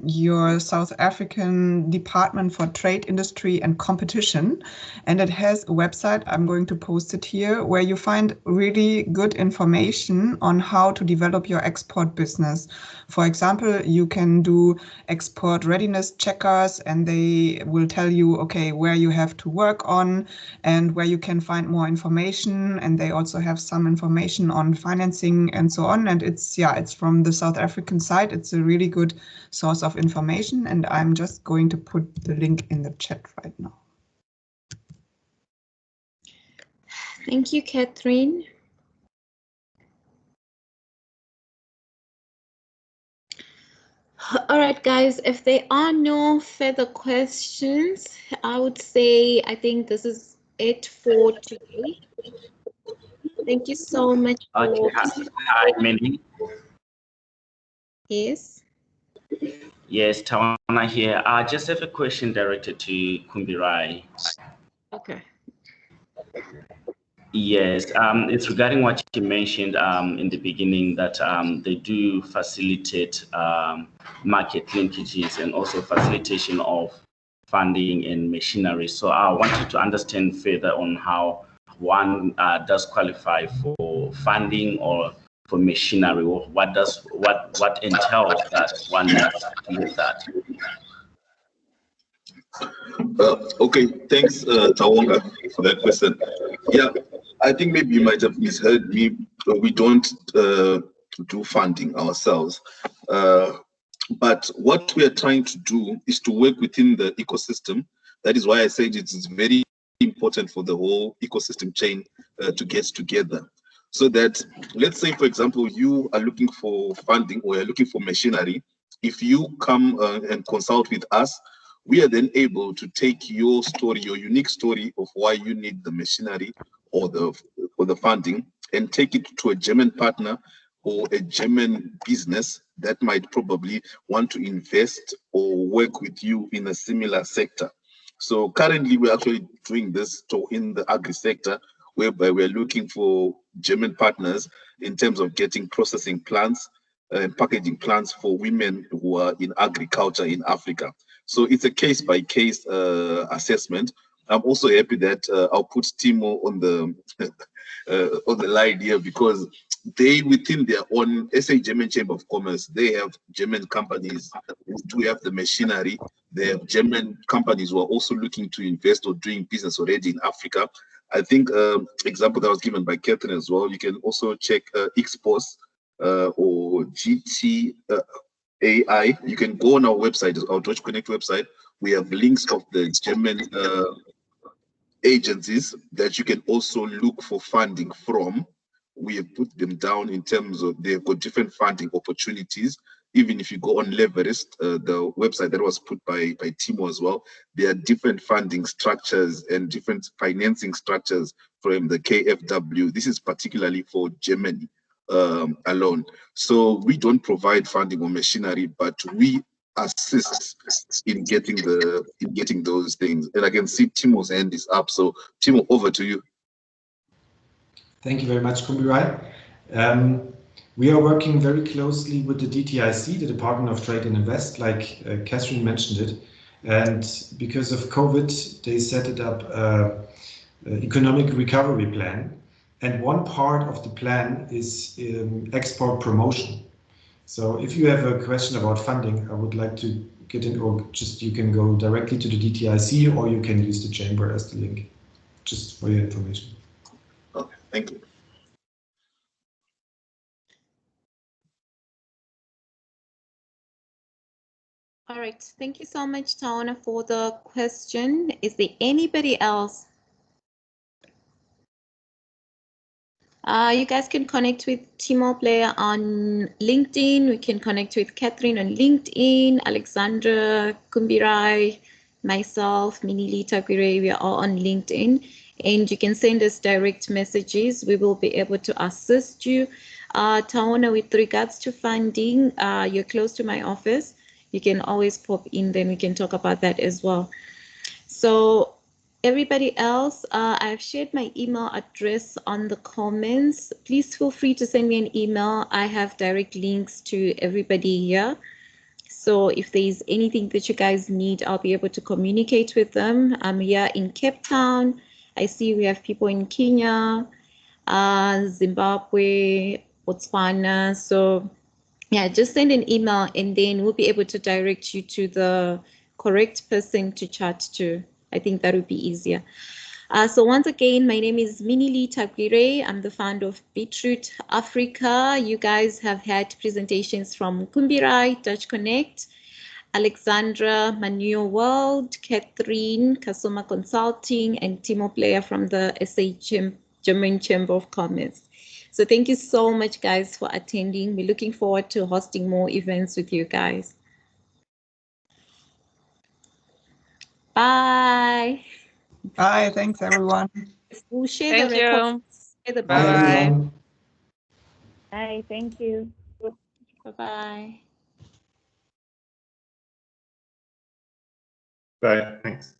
E: your South African Department for Trade, Industry and Competition, and it has a website, I'm going to post it here, where you find really good information on how to develop your export business. For example, you can do export readiness checkers and they will tell you, okay, where you have to work on and where you can find more information. And they also have some information on financing and so on. And it's from the South African side. It's a really good source of information. And I'm just going to put the link in the chat right now.
A: Thank you, Kathrin. All right, guys, if there are no further questions, I would say I think this is it for today. Thank you so much.
I: Okay. Hi, Minnie.
A: Yes.
I: Yes, Tawana here. I just have a question directed to Kumbirai.
A: Okay.
I: Yes, it's regarding what you mentioned in the beginning that they do facilitate market linkages and also facilitation of funding and machinery. So I wanted to understand further on how one does qualify for funding or for machinery, or what entails that one needs to do that.
B: Okay, thanks, Tawonga, for that question. Yeah, I think maybe you might have misheard me. We don't do funding ourselves. But what we are trying to do is to work within the ecosystem. That is why I said it's very important for the whole ecosystem chain to get together. So that, let's say, for example, you are looking for funding or you're looking for machinery. If you come and consult with us, we are then able to take your story, your unique story of why you need the machinery or the funding, and take it to a German partner or a German business that might probably want to invest or work with you in a similar sector. So currently we're actually doing this in the agri sector, whereby we're looking for German partners in terms of getting processing plants and packaging plants for women who are in agriculture in Africa. So it's a case-by-case assessment. I'm also happy that I'll put Timo on the line here, because they, within their own SA German Chamber of Commerce, they have German companies who do have the machinery. They have German companies who are also looking to invest or doing business already in Africa. I think example that was given by Kathrin as well. You can also check Xpos or GT AI. You can go on our website, our Deutsch Connect website. We have links of the German agencies that you can also look for funding from. We have put them down in terms of they've got different funding opportunities. Even if you go on Leverest, the website that was put by Timo as well, there are different funding structures and different financing structures from the KfW. This is particularly for Germany alone. So we don't provide funding or machinery, but we assist in getting those things. And I can see Timo's hand is up. So Timo, over to you.
F: Thank you very much, Kumbirai. We are working very closely with the DTIC, the Department of Trade and Invest, like Kathrin mentioned it. And because of COVID, they set it up economic recovery plan. And one part of the plan is export promotion. So if you have a question about funding, I would like to get in, or just you can go directly to the DTIC, or you can use the chamber as the link, just for your information.
B: Okay, thank you.
A: All right, thank you so much, Taona, for the question. Is there anybody else? You guys can connect with Timo Pleyer on LinkedIn. We can connect with Kathrin on LinkedIn, Alexandra, Kumbirai, myself, Minnie-lee, Tagwirei, we are all on LinkedIn. And you can send us direct messages. We will be able to assist you. Taona, with regards to funding, you're close to my office. You can always pop in, then we can talk about that as well. So everybody else, I've shared my email address on the comments. Please feel free to send me an email. I have direct links to everybody here. So if there's anything that you guys need, I'll be able to communicate with them. I'm here in Cape Town. I see we have people in Kenya, Zimbabwe, Botswana. So yeah, just send an email and then we'll be able to direct you to the correct person to chat to. I think that would be easier. So once again, my name is Minnie-lee Tagwirei. I'm the founder of Beetroot Africa. You guys have had presentations from Kumbirai, Deutsch Connect, Alexandra Manuyoo World, Kathrin, Kasoma Consulting, and Timo Pleyer from the German Chamber of Commerce. So thank you so much, guys, for attending. We're looking forward to hosting more events with you guys. Bye.
E: Bye. Thanks, everyone.
A: We'll share
C: Thank
A: the
C: you.
A: records. Share the
F: Bye,
C: Bye-bye.
F: everyone.
J: Bye. Thank you.
A: Bye-bye.
G: Bye. Thanks.